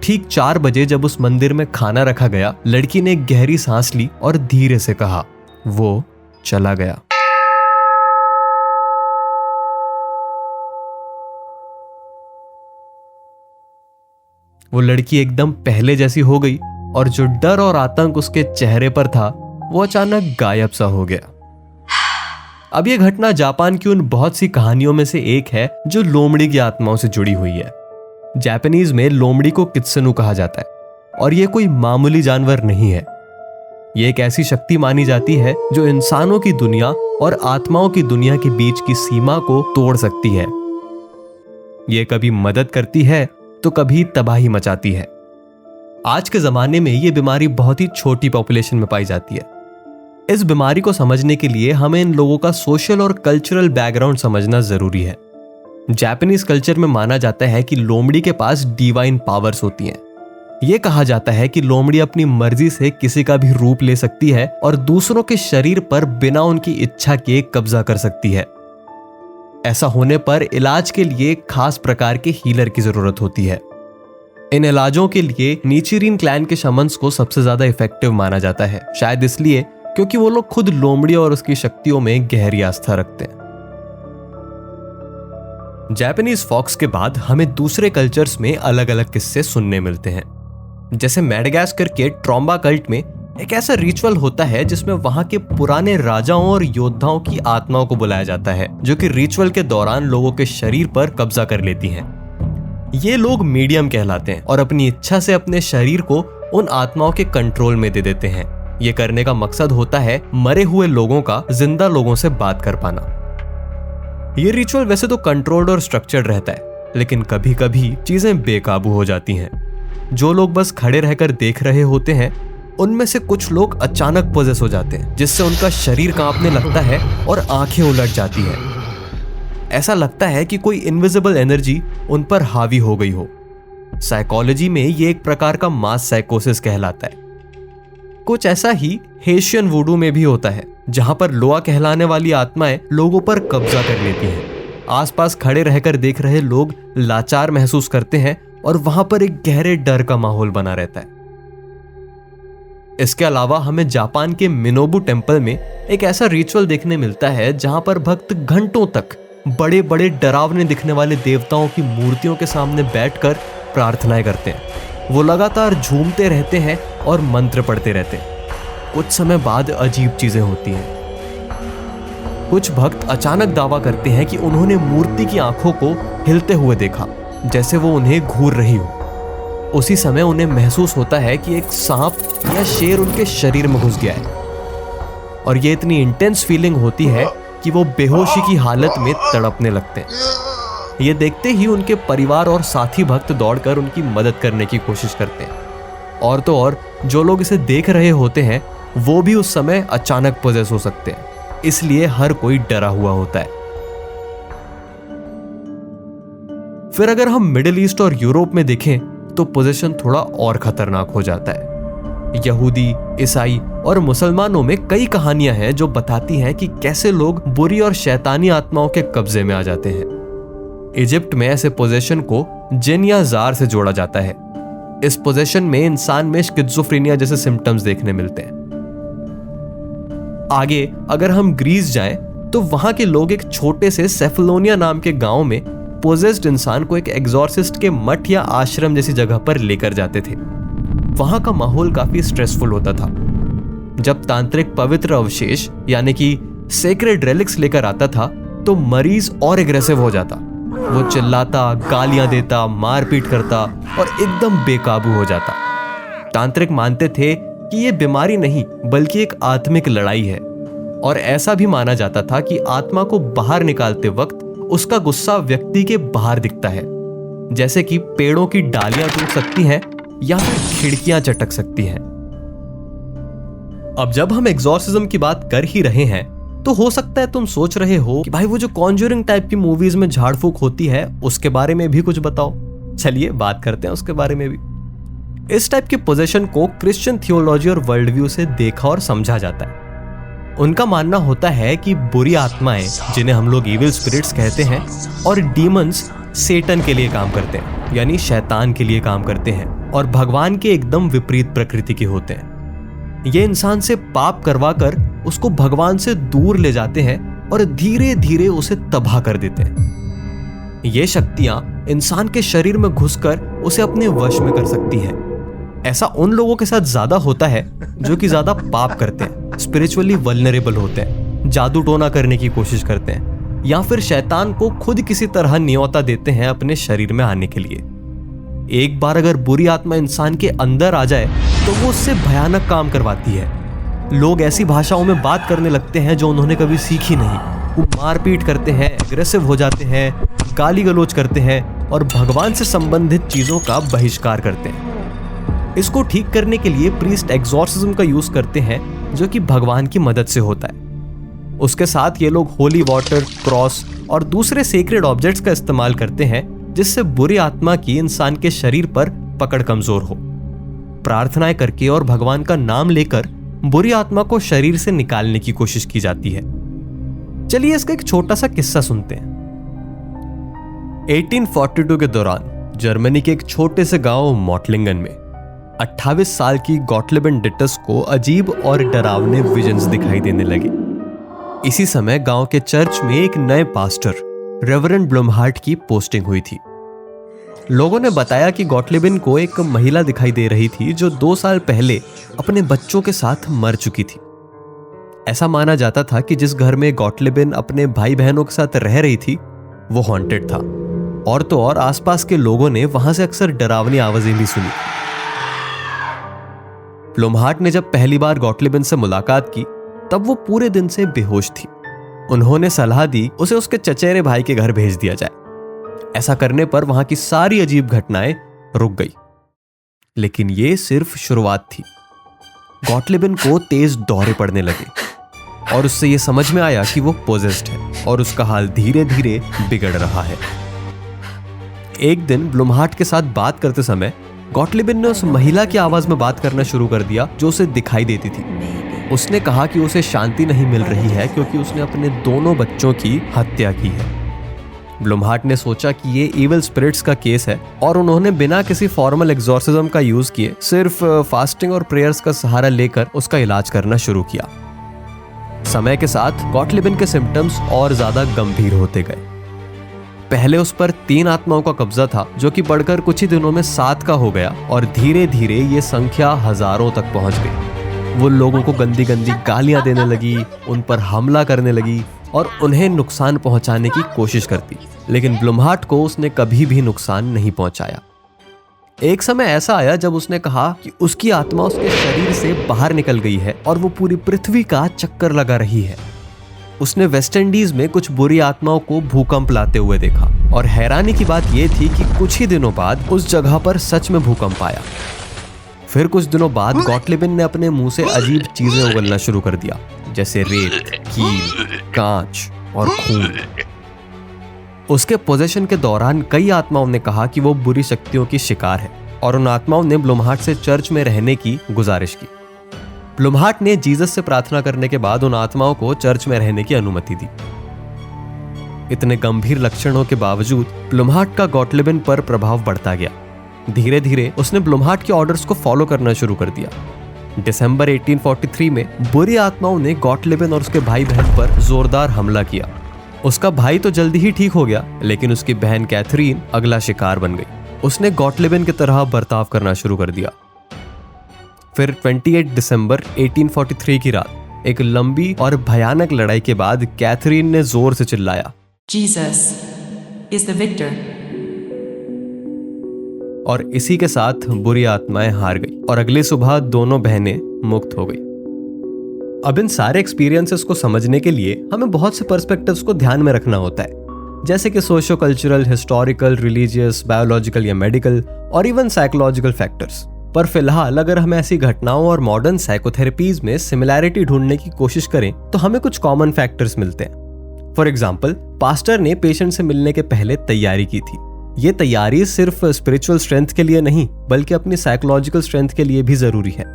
ठीक 4 बजे जब उस मंदिर में खाना रखा गया, लड़की ने एक गहरी सांस ली और धीरे से कहा, वो चला गया। वो लड़की एकदम पहले जैसी हो गई और जो डर और आतंक उसके चेहरे पर था वो अचानक गायब सा हो गया। अब यह घटना जापान की उन बहुत सी कहानियों में से एक है जो लोमड़ी की आत्माओं से जुड़ी हुई है। जापानीज में लोमड़ी को कित्सुनु कहा जाता है और यह कोई मामूली जानवर नहीं है। यह एक ऐसी शक्ति मानी जाती है जो इंसानों की दुनिया और आत्माओं की दुनिया के बीच की सीमा को तोड़ सकती है। यह कभी मदद करती है तो कभी तबाही मचाती है। आज के जमाने में यह बीमारी बहुत ही छोटी पॉपुलेशन में पाई जाती है। इस बीमारी को समझने के लिए हमें इन लोगों का सोशल और कल्चरल बैकग्राउंड समझना जरूरी है। जापानीज कल्चर में माना जाता है कि लोमड़ी के पास डिवाइन पावर्स होती हैं। यह कहा जाता है कि लोमड़ी अपनी मर्जी से किसी का भी रूप ले सकती है और दूसरों के शरीर पर बिना उनकी इच्छा के कब्जा कर सकती है। ऐसा होने पर इलाज के लिए खास प्रकार के हीलर की जरूरत होती है। इन इलाजों के लिए नीचिरीन क्लैन के शमन्स को सबसे ज्यादा इफेक्टिव माना जाता है, शायद इसलिए क्योंकि वो लोग खुद लोमड़ी और उसकी शक्तियों में गहरी आस्था रखते हैं। जापानीज फॉक्स के बाद हमें दूसरे कल्चर्स में अलग अलग किस्से सुनने मिलते हैं। जैसे मैडागास्कर के ट्रॉम्बा कल्ट में एक ऐसा रिचुअल होता है जिसमें वहां के पुराने राजाओं और योद्धाओं की आत्माओं को बुलाया जाता है, जो कि रिचुअल के दौरान लोगों के शरीर पर कब्जा कर लेती हैं। ये लोग मीडियम कहलाते हैं और अपनी इच्छा से अपने शरीर को उन आत्माओं के कंट्रोल में दे देते हैं। ये करने का मकसद होता है मरे हुए लोगों का जिंदा लोगों से बात कर पाना। ये रिचुअल वैसे तो कंट्रोल्ड और स्ट्रक्चर्ड रहता है, लेकिन कभी कभी चीजें बेकाबू हो जाती हैं। जो लोग बस खड़े रहकर देख रहे होते हैं, उनमें से कुछ लोग अचानक पोजेस हो जाते हैं, जिससे उनका शरीर कांपने लगता है और आंखें उलट जाती हैं। ऐसा लगता है कि कोई इनविजिबल एनर्जी उन पर हावी हो गई हो। साइकोलॉजी में ये एक प्रकार का मास साइकोसिस कहलाता है। कुछ ऐसा ही हेशियन वुडू में भी होता है, जहां पर लोआ कहलाने वाली आत्माएं लोगों पर कब्जा कर लेती हैं। आसपास खड़े रहकर देख रहे लोग लाचार महसूस करते हैं और वहां पर एक गहरे डर का माहौल बना रहता है। इसके अलावा हमें जापान के मिनोबु टेम्पल में एक ऐसा रिचुअल देखने मिलता है जहां पर भक्त घंटों तक बड़े बड़े डरावने दिखने वाले देवताओं की मूर्तियों के सामने बैठकर प्रार्थनाएं करते हैं। वो लगातार झूमते रहते हैं और मंत्र पढ़ते रहते हैं। कुछ समय बाद अजीब चीजें होती हैं। कुछ भक्त अचानक दावा करते हैं कि उन्होंने मूर्ति की आंखों को हिलते हुए देखा, जैसे वो उन्हें घूर रही हो। उसी समय उन्हें महसूस होता है कि एक सांप या शेर उनके शरीर में घुस गया है, और ये इतनी इंटेंस फीलिंग होती है कि वो बेहोशी की हालत में तड़पने लगते हैं। ये देखते ही उनके परिवार और साथी भक्त दौड़कर उनकी मदद करने की कोशिश करते हैं। और तो और जो लोग इसे देख रहे होते हैं वो भी उस समय अचानक पोजेस हो सकते हैं, इसलिए हर कोई डरा हुआ होता है। फिर अगर हम मिडिल ईस्ट और यूरोप में देखें तो पोजीशन थोड़ा और खतरनाक हो जाता है। यहूदी, ईसाई और मुसलमानों में कई कहानियां हैं जो बताती हैं कि कैसे लोग बुरी और शैतानी आत्माओं के कब्जे में आ जाते हैं। इजिप्ट में ऐसे पोजेशन को जिन या जार से जोड़ा जाता है। इस पोजेशन में इंसान में स्किज़ोफ्रेनिया जैसे सिम्टम्स देखने मिलते हैं। आगे अगर हम ग्रीस जाएं तो वहां के लोग एक छोटे से सेफलोनिया नाम के गांव में पोजेस्ड इंसान को एक एग्जॉर्सिस्ट के मठ या आश्रम जैसी जगह पर लेकर जाते थे। वहां का माहौल काफी स्ट्रेसफुल होता था। जब तांत्रिक पवित्र अवशेष यानी कि सेक्रेड रेलिक्स लेकर आता था तो मरीज और एग्रेसिव हो जाता। वो चिल्लाता, गालियां देता, मारपीट करता और एकदम बेकाबू हो जाता। तांत्रिक मानते थे कि ये बीमारी नहीं बल्कि एक आत्मिक लड़ाई है, और ऐसा भी माना जाता था कि आत्मा को बाहर निकालते वक्त उसका गुस्सा व्यक्ति के बाहर दिखता है, जैसे कि पेड़ों की डालियां टूट सकती हैं या फिर खिड़कियां चटक सकती हैं। अब जब हम एग्जॉर्सिज्म की बात कर ही रहे हैं तो हो सकता है तुम सोच रहे हो कि भाई वो जो कॉन्जरिंग टाइप की मूवीज में झाड़ फूक होती है उसके बारे में भी कुछ बताओ। चलिए बात करते हैं उसके बारे में भी। इस टाइप की पोजीशन को क्रिश्चियन थियोलॉजी और वर्ल्ड व्यू से देखा और समझा जाता है। उनका मानना होता है कि बुरी आत्माएं, जिन्हें हम लोग इविल स्पिरिट्स कहते हैं, और डीमंस सेटन के लिए काम करते हैं, यानी शैतान के लिए काम करते हैं, और भगवान के एकदम विपरीत प्रकृति के होते हैं। ये इंसान से पाप करवा कर उसको भगवान से दूर ले जाते हैं और धीरे धीरे उसे तबाह कर देते हैं। ये शक्तियां इंसान के शरीर में घुसकर उसे अपने वश में कर सकती हैं। ऐसा उन लोगों के साथ ज्यादा होता है जो कि ज्यादा पाप करते हैं, स्पिरिचुअली वल्नरेबल होते हैं, जादू टोना करने की कोशिश करते हैं, या फिर शैतान को खुद किसी तरह न्योता देते हैं अपने शरीर में आने के लिए। एक बार अगर बुरी आत्मा इंसान के अंदर आ जाए तो वो उससे भयानक काम करवाती है। लोग ऐसी भाषाओं में बात करने लगते हैं जो उन्होंने कभी सीखी नहीं। वो मारपीट करते हैं, एग्रेसिव हो जाते हैं, गाली गलौज करते हैं और भगवान से संबंधित चीजों का बहिष्कार करते हैं। इसको ठीक करने के लिए प्रीस्ट एग्जॉर्सिज्म का यूज करते हैं, जो कि भगवान की मदद से होता है। उसके साथ ये लोग होली वाटर, क्रॉस और दूसरे सेक्रेड ऑब्जेक्ट्स का इस्तेमाल करते हैं, जिससे बुरी आत्मा की इंसान के शरीर पर पकड़ कमजोर हो। प्रार्थनाएं करके और भगवान का नाम लेकर बुरी आत्मा को शरीर से निकालने की कोशिश की जाती है। चलिए इसका एक छोटा सा किस्सा सुनते हैं। 1842 के दौरान जर्मनी के एक छोटे से गांव मॉटलिंगन में 28 साल की गॉटलिबन डिटस को अजीब और डरावने विजन्स दिखाई देने लगे। इसी समय गांव के चर्च में एक नए पास्टर रेवरेंड ब्लूमहार्ट की पोस्टिंग हुई थी। लोगों ने बताया कि गॉटलिबिन को एक महिला दिखाई दे रही थी जो 2 साल पहले अपने बच्चों के साथ मर चुकी थी। ऐसा माना जाता था कि जिस घर में गॉटलिबिन अपने भाई बहनों के साथ रह रही थी वो हॉन्टेड था, और तो और आसपास के लोगों ने वहां से अक्सर डरावनी आवाजें भी सुनी। ब्लूमहार्ट ने जब पहली बार गॉटलिबिन से मुलाकात की तब वो पूरे दिन से बेहोश थी। उन्होंने सलाह दी उसे उसके चचेरे भाई के घर भेज दिया जाए। ऐसा करने पर वहां की सारी अजीब घटनाएं रुक गई। लेकिन ये सिर्फ शुरुआत थी। गॉटलिबिन को तेज दौरे पड़ने लगे और उससे यह समझ में आया कि वो पोजेस्ड है और उसका हाल धीरे धीरे बिगड़ रहा है। एक दिन ब्लूमहार्ट के साथ बात करते समय गॉटलिबिन ने उस महिला की आवाज में बात करना शुरू कर दिया जो उसे दिखाई देती थी। उसने कहा कि उसे शांति नहीं मिल रही है क्योंकि उसने अपने दोनों बच्चों की हत्या की है। ब्लूमहार्ट ने सोचा कि ये इविल स्पिरिट्स का केस है और उन्होंने बिना किसी फॉर्मल एग्जॉर्सिज्म का यूज किए सिर्फ फास्टिंग और प्रेयर्स का सहारा लेकर उसका इलाज करना शुरू किया। समय के साथ गॉटलिबिन के सिम्टम्स और ज्यादा गंभीर होते गए। पहले उस पर 3 आत्माओं का कब्जा था, जो कि बढ़कर कुछ ही दिनों में 7 का हो गया और धीरे धीरे ये संख्या हजारों तक पहुंच गई। वो लोगों को गंदी गंदी गालियां देने लगी, उन पर हमला करने लगी और उन्हें नुकसान पहुंचाने की कोशिश करती, लेकिन ब्लूमहार्ट को उसने कभी भी नुकसान नहीं पहुंचाया। एक समय ऐसा आया जब उसने कहा कि उसकी आत्मा उसके शरीर से बाहर निकल गई है और वो पूरी पृथ्वी का चक्कर लगा रही है। उसने वेस्ट इंडीज में कुछ बुरी आत्माओं को भूकंप लाते हुए देखा और हैरानी की बात यह थी कि कुछ ही दिनों बाद उस जगह पर सच में भूकंप आया। फिर कुछ दिनों बाद गॉटलिबिन ने अपने मुंह से अजीब चीजें उगलना शुरू कर दिया, जैसे रेत, कील, कांच और खून। उसके पोजेशन के दौरान कई आत्माओं ने कहा कि वो बुरी शक्तियों की शिकार है और उन आत्माओं ने ब्लूमहार्ट से चर्च में रहने की गुजारिश की। ब्लूमहार्ट ने जीसस से प्रार्थना करने के बाद उन आत्माओं को चर्च में रहने की अनुमति दी। इतने गंभीर लक्षणों के बावजूद ब्लूमहार्ट का गॉटलिबिन पर प्रभाव बढ़ता गया। धीरे धीरे उसने ब्लूमहार्ट के ऑर्डर्स को फॉलो करना शुरू कर दिया। दिसंबर 1843 में बुरी आत्माओं ने गॉटलिबिन और उसके भाई बहन पर जोरदार हमला किया। उसका भाई तो जल्दी ही ठीक हो गया, लेकिन उसकी बहन कैथरीन अगला शिकार बन गई। उसने गॉटलिबिन की तरह बर्ताव करना शुरू कर दिया। फिर 28 दिसंबर 1843 की रात एक लंबी और भयानक लड़ाई के बाद कैथरीन ने जोर से चिल्लाया, Jesus is the victor. और इसी के साथ बुरी आत्माएं हार गई और अगली सुबह दोनों बहनें मुक्त हो गई। अब इन सारे एक्सपीरियंसेस को समझने के लिए हमें बहुत से पर्सपेक्टिव्स को ध्यान में रखना होता है, जैसे कि socio cultural, historical, religious, biological या मेडिकल और इवन साइकोलॉजिकल फैक्टर्स। पर फिलहाल अगर हम ऐसी घटनाओं और मॉडर्न साइकोथेरेपीज में सिमिलैरिटी ढूंढने की कोशिश करें तो हमें कुछ कॉमन फैक्टर्स मिलते हैं। फॉर एग्जाम्पल, पास्टर ने पेशेंट से मिलने के पहले तैयारी की थी। ये तैयारी सिर्फ स्पिरिचुअल स्ट्रेंथ के लिए नहीं बल्कि अपनी साइकोलॉजिकल स्ट्रेंथ के लिए भी जरूरी है।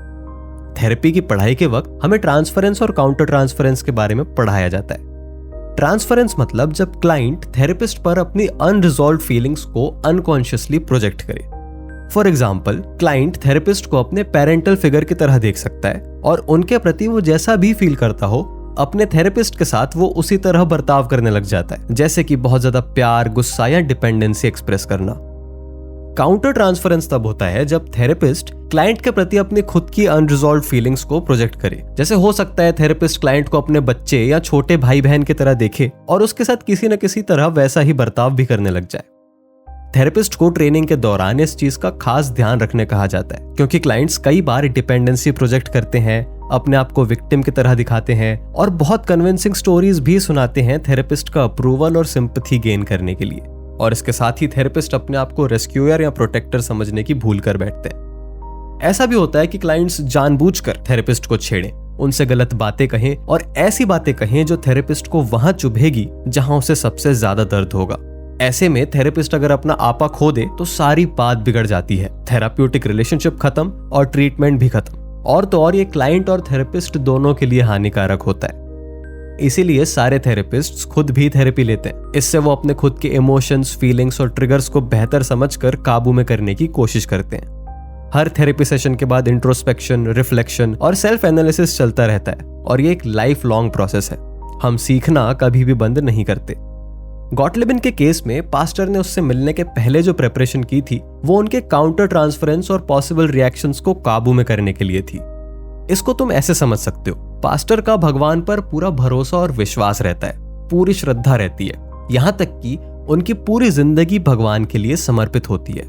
थेरेपी की पढ़ाई के वक्त हमें ट्रांसफरेंस और काउंटर ट्रांसफरेंस के बारे में पढ़ाया जाता है। ट्रांसफरेंस मतलब जब क्लाइंट थेरेपिस्ट पर अपनी अनरिजॉल्व्ड फीलिंग्स को अनकॉन्शियसली प्रोजेक्ट करे। फॉर एग्जाम्पल, क्लाइंट थेरेपिस्ट को अपने पेरेंटल फिगर की तरह देख सकता है और उनके प्रति वो जैसा भी फील करता हो अपने थेरेपिस्ट के साथ वो उसी तरह बर्ताव करने लग जाता है, जैसे कि बहुत ज्यादा प्यार, गुस्सा या डिपेंडेंसी एक्सप्रेस करना। काउंटर ट्रांसफरेंस तब होता है जब थेरेपिस्ट क्लाइंट के प्रति अपनी खुद की अनरिजॉल्व्ड फीलिंग्स को प्रोजेक्ट करे। जैसे हो सकता है थेरेपिस्ट क्लाइंट को अपने बच्चे या छोटे भाई बहन की तरह देखे और उसके साथ किसी न किसी तरह वैसा ही बर्ताव भी करने लग जाए। थेरेपिस्ट को ट्रेनिंग के दौरान इस चीज का खास ध्यान रखने कहा जाता है, क्योंकि क्लाइंट्स कई बार डिपेंडेंसी प्रोजेक्ट करते हैं, अपने आप को विक्टिम की तरह दिखाते हैं और बहुत कन्विंसिंग स्टोरीज भी सुनाते हैं थेरेपिस्ट का अप्रूवल और सिंपैथी गेन करने के लिए। और इसके साथ ही थेरेपिस्ट अपने आप को रेस्क्यूअर या प्रोटेक्टर समझने की भूल कर बैठते हैं। ऐसा भी होता है कि क्लाइंट्स जानबूझकर थेरेपिस्ट को छेड़ें, उनसे गलत बातें कहें और ऐसी बातें कहें जो थेरेपिस्ट को वहां चुभेगी जहां उसे सबसे ज्यादा दर्द होगा। ऐसे में थेरेपिस्ट अगर अपना आपा खो दे तो सारी बात बिगड़ जाती है, थेराप्यूटिक रिलेशनशिप खत्म और ट्रीटमेंट भी खत्म। और तो और ये क्लाइंट और थेरेपिस्ट दोनों के लिए हानिकारक होता है। इसीलिए सारे थेरेपिस्ट्स खुद भी थेरेपी लेते हैं। इससे वो अपने खुद के इमोशंस, फीलिंग्स और ट्रिगर्स को बेहतर समझकर काबू में करने की कोशिश करते हैं। हर थेरेपी सेशन के बाद इंट्रोस्पेक्शन, रिफ्लेक्शन और सेल्फ एनालिसिस चलता रहता है और ये एक लाइफ लॉन्ग प्रोसेस है। हम सीखना कभी भी बंद नहीं करते। गॉटलिबिन के केस में पास्टर ने उससे मिलने के पहले जो प्रिपरेशन की थी वो उनके काउंटर ट्रांसफरेंस और पॉसिबल रिएक्शंस को काबू में करने के लिए थी। इसको तुम ऐसे समझ सकते हो, पास्टर का भगवान पर पूरा भरोसा और विश्वास रहता है, पूरी श्रद्धा रहती है, यहां तक कि उनकी पूरी जिंदगी भगवान के लिए समर्पित होती है।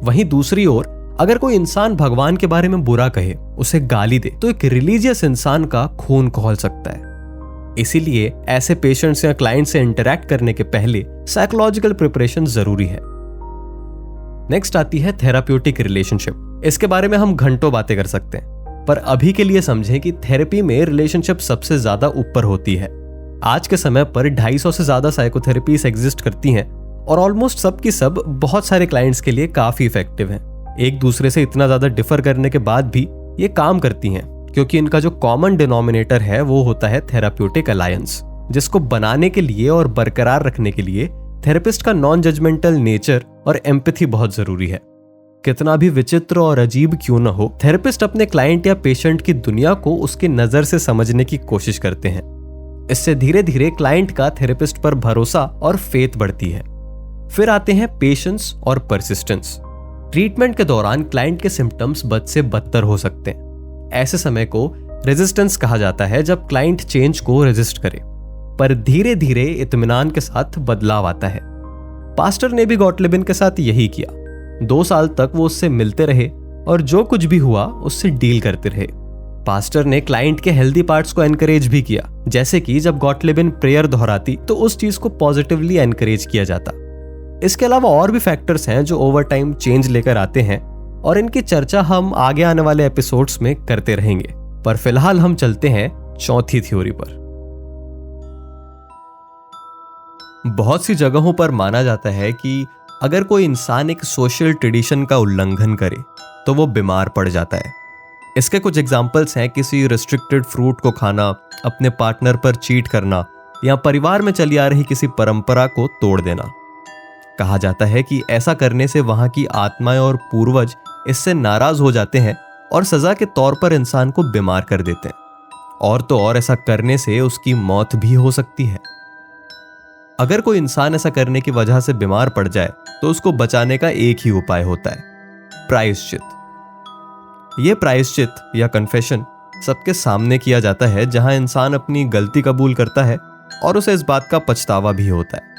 वहीं दूसरी ओर अगर कोई इंसान भगवान के बारे में बुरा कहे, उसे गाली दे, तो एक रिलीजियस इंसान का खून खौल सकता है। इसीलिए ऐसे पेशेंट्स या क्लाइंट से इंटरैक्ट करने के पहले साइकोलॉजिकल प्रिपरेशन जरूरी है। नेक्स्ट आती है थेराप्यूटिक रिलेशनशिप। इसके बारे में हम घंटों बातें कर सकते हैं, पर अभी के लिए समझें कि थेरेपी में रिलेशनशिप सबसे ज्यादा ऊपर होती है। आज के समय पर 250 से ज्यादा साइकोथेरेपीज एग्जिस्ट करती हैं और ऑलमोस्ट सब की सब बहुत सारे क्लाइंट्स के लिए काफी इफेक्टिव हैं। एक दूसरे से इतना ज्यादा डिफर करने के बाद भी ये काम करती हैं, क्योंकि इनका जो कॉमन डिनोमिनेटर है वो होता है थेराप्यूटिक अलायंस, जिसको बनाने के लिए और बरकरार रखने के लिए थेरेपिस्ट का नॉन जजमेंटल नेचर और एम्पैथी बहुत जरूरी है। कितना भी विचित्र और अजीब क्यों न हो, थेरेपिस्ट अपने क्लाइंट या पेशेंट की दुनिया को उसकी नजर से समझने की कोशिश करते हैं। इससे धीरे धीरे क्लाइंट का थेरेपिस्ट पर भरोसा और फेथ बढ़ती है। फिर आते हैं पेशेंस और परसिस्टेंस। ट्रीटमेंट के दौरान क्लाइंट के सिम्टम्स बद से बदतर हो सकते हैं। ऐसे समय को रेजिस्टेंस कहा जाता है, जब क्लाइंट चेंज को रेजिस्ट करे, पर धीरे धीरे इत्मीनान के साथ बदलाव आता है। पास्टर ने भी गॉटलिबिन के साथ यही किया। 2 साल तक वो उससे मिलते रहे और जो कुछ भी हुआ उससे डील करते रहे। पास्टर ने क्लाइंट के हेल्दी पार्ट्स को एनकरेज भी किया, जैसे कि जब गॉटलिबिन प्रेयर दोहराती तो उस चीज को पॉजिटिवली एनकरेज किया जाता। इसके अलावा और भी फैक्टर्स हैं जो ओवर टाइम चेंज लेकर आते हैं और इनकी चर्चा हम आगे आने वाले एपिसोड्स में करते रहेंगे। पर फिलहाल हम चलते हैं चौथी थ्योरी पर। बहुत सी जगहों पर माना जाता है कि अगर कोई इंसान एक सोशल ट्रेडिशन का उल्लंघन करे तो वो बीमार पड़ जाता है। इसके कुछ एग्जाम्पल्स हैं किसी रिस्ट्रिक्टेड फ्रूट को खाना, अपने पार्टनर पर चीट करना या परिवार में चली आ रही किसी परंपरा को तोड़ देना। कहा जाता है कि ऐसा करने से वहां की आत्माएं और पूर्वज इससे नाराज हो जाते हैं और सजा के तौर पर इंसान को बीमार कर देते हैं। और तो और ऐसा करने से उसकी मौत भी हो सकती है। अगर कोई इंसान ऐसा करने की वजह से बीमार पड़ जाए तो उसको बचाने का एक ही उपाय होता है, प्रायश्चित। ये प्रायश्चित या कन्फेशन सबके सामने किया जाता है, जहां इंसान अपनी गलती कबूल करता है और उसे इस बात का पछतावा भी होता है।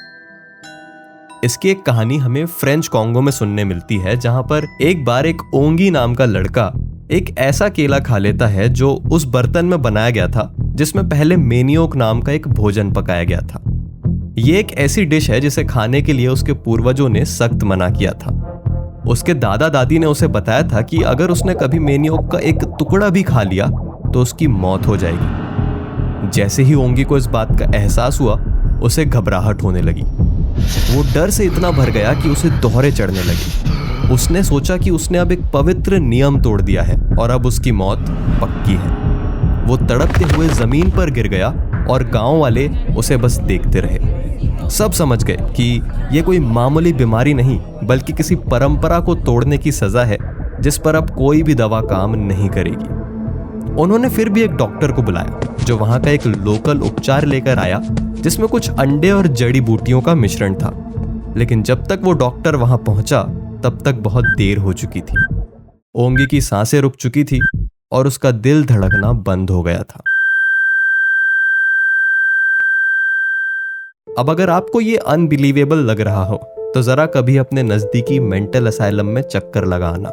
इसकी एक कहानी हमें फ्रेंच कॉन्गो में सुनने मिलती है, जहां पर एक बार एक ओंगी नाम का लड़का एक ऐसा केला खा लेता है जो उस बर्तन में बनाया गया था जिसमें पहले मेनियोक नाम का एक भोजन पकाया गया था। ये एक ऐसी डिश है जिसे खाने के लिए उसके पूर्वजों ने सख्त मना किया था। उसके दादा दादी ने उसे बताया था कि अगर उसने कभी मेनियोक का एक टुकड़ा भी खा लिया तो उसकी मौत हो जाएगी। जैसे ही ओंगी को इस बात का एहसास हुआ, उसे घबराहट होने लगी। वो डर से इतना भर गया कि उसे दौरे चढ़ने लगे। उसने सोचा कि उसने अब एक पवित्र नियम तोड़ दिया है और अब उसकी मौत पक्की है। वो तड़पते हुए जमीन पर गिर गया और गांव वाले उसे बस देखते रहे। सब समझ गए कि यह कोई मामूली बीमारी नहीं, बल्कि किसी परंपरा को तोड़ने की सजा है जिस पर अब कोई भी दवा काम नहीं करेगी। उन्होंने फिर भी एक डॉक्टर को बुलाया, जो वहां का एक लोकल उपचार लेकर आया जिसमें कुछ अंडे और जड़ी बूटियों का मिश्रण था। लेकिन जब तक वो डॉक्टर वहां पहुंचा, तब तक बहुत देर हो चुकी थी। ओंगी की सांसें रुक चुकी थी और उसका दिल धड़कना बंद हो गया था। अब अगर आपको ये अनबिलीवेबल लग रहा हो, तो जरा कभी अपने नजदीकी मेंटल असाइलम में चक्कर लगाना।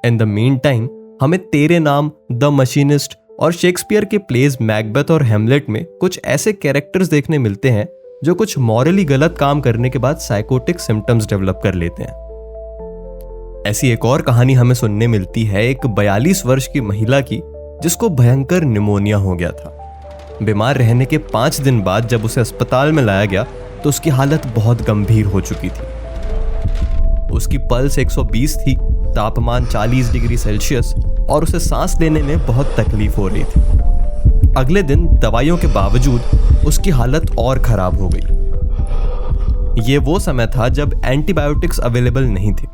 इन द मीन टाइम हमें तेरे नाम, द मशीनिस्ट और शेक्सपियर के प्लेज मैकबेथ और हेमलेट में कुछ ऐसे कैरेक्टर्स देखने मिलते हैं जो कुछ मॉरली गलत काम करने के बाद साइकोटिक सिम्टम्स डेवलप कर लेते हैं। ऐसी एक और कहानी हमें सुनने मिलती है एक 42 वर्ष की महिला की, जिसको भयंकर निमोनिया हो गया था। बीमार रहने के 5 दिन बाद जब उसे अस्पताल में लाया गया तो उसकी हालत बहुत गंभीर हो चुकी थी। उसकी पल्स 120 थी, तापमान 40 डिग्री सेल्सियस और उसे सांस लेने में बहुत तकलीफ हो रही थी। अगले दिन दवाइयों के बावजूद उसकी हालत और खराब हो गई। ये वो समय था जब एंटीबायोटिक्स अवेलेबल नहीं थे।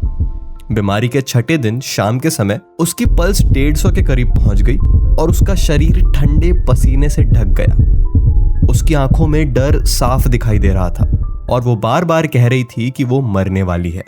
बीमारी के 6ठे दिन शाम के समय उसकी पल्स 150 के करीब पहुंच गई और उसका शरीर ठंडे पसीने से ढक गया। उसकी आंखों में डर साफ दिखाई दे रहा था और वो बार बार कह रही थी कि वो मरने वाली है।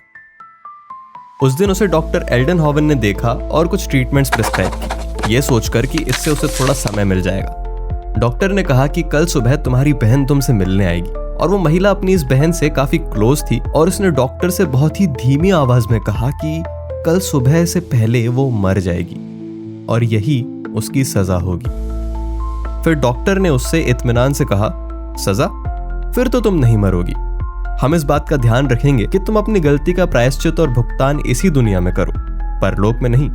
उस दिन उसे डॉक्टर एल्डनहोवन ने देखा और कुछ ट्रीटमेंट्स प्रिस्क्राइब की, ये सोचकर कि इससे उसे थोड़ा समय मिल जाएगा। डॉक्टर ने कहा कि कल सुबह तुम्हारी बहन तुमसे मिलने आएगी, और वो महिला अपनी इस बहन से काफी क्लोज थी और उसने डॉक्टर से बहुत ही धीमी आवाज में कहा कि कल सुबह से पहले वो मर जाएगी और यही उसकी सजा होगी। फिर डॉक्टर ने उससे इत्मीनान से कहा, सजा? फिर तो तुम नहीं मरोगी। हम इस बात का ध्यान रखेंगे कि तुम अपनी गलती का प्रायश्चित और भुगतान इसी दुनिया में करो, परलोक में नहीं।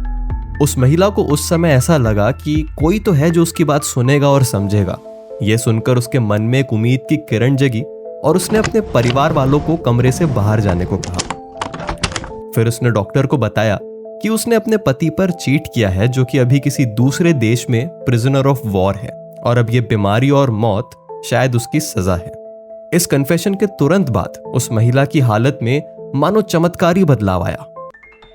उस महिला को उस समय ऐसा लगा कि कोई तो है जो उसकी बात सुनेगा और समझेगा। यह सुनकर उसके मन में एक उम्मीद की किरण जगी और उसने अपने परिवार वालों को कमरे से बाहर जाने को कहा। फिर उसने डॉक्टर को बताया कि उसने अपने पति पर चीट किया है, जो कि अभी किसी दूसरे देश में प्रिजनर ऑफ वॉर है, और अब यह बीमारी और मौत शायद उसकी सजा है। इस कन्फेशन के तुरंत बाद उस महिला की हालत में मानो चमत्कारी बदलाव आया।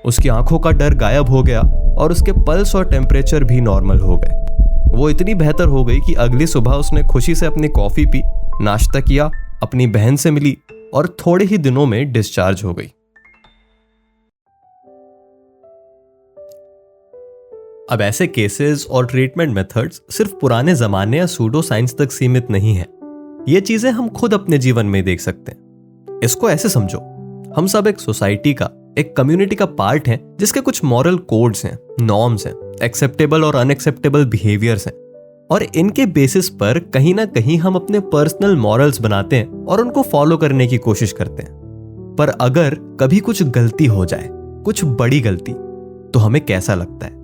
उसकी आंखों का डर गायब हो गया और उसके पल्स और टेम्परेचर भी नॉर्मल हो गए। वो इतनी बेहतर हो गई कि अगली सुबह उसने खुशी से अपनी कॉफी पी, नाश्ता किया, अपनी बहन से मिली और थोड़े ही दिनों में डिस्चार्ज हो गई। अब ऐसे केसेस और ट्रीटमेंट मेथड्स सिर्फ पुराने जमाने या सूडो साइंस तक सीमित नहीं है। ये चीजें हम खुद अपने जीवन में देख सकते हैं। इसको ऐसे समझो, हम सब एक सोसाइटी का, एक कम्युनिटी का पार्ट हैं, जिसके कुछ मॉरल कोड्स हैं, नॉर्म्स हैं, एक्सेप्टेबल और अनएक्सेप्टेबल बिहेवियर्स हैं, और इनके बेसिस पर कहीं ना कहीं हम अपने पर्सनल मॉरल्स बनाते हैं और उनको फॉलो करने की कोशिश करते हैं। पर अगर कभी कुछ गलती हो जाए, कुछ बड़ी गलती, तो हमें कैसा लगता है?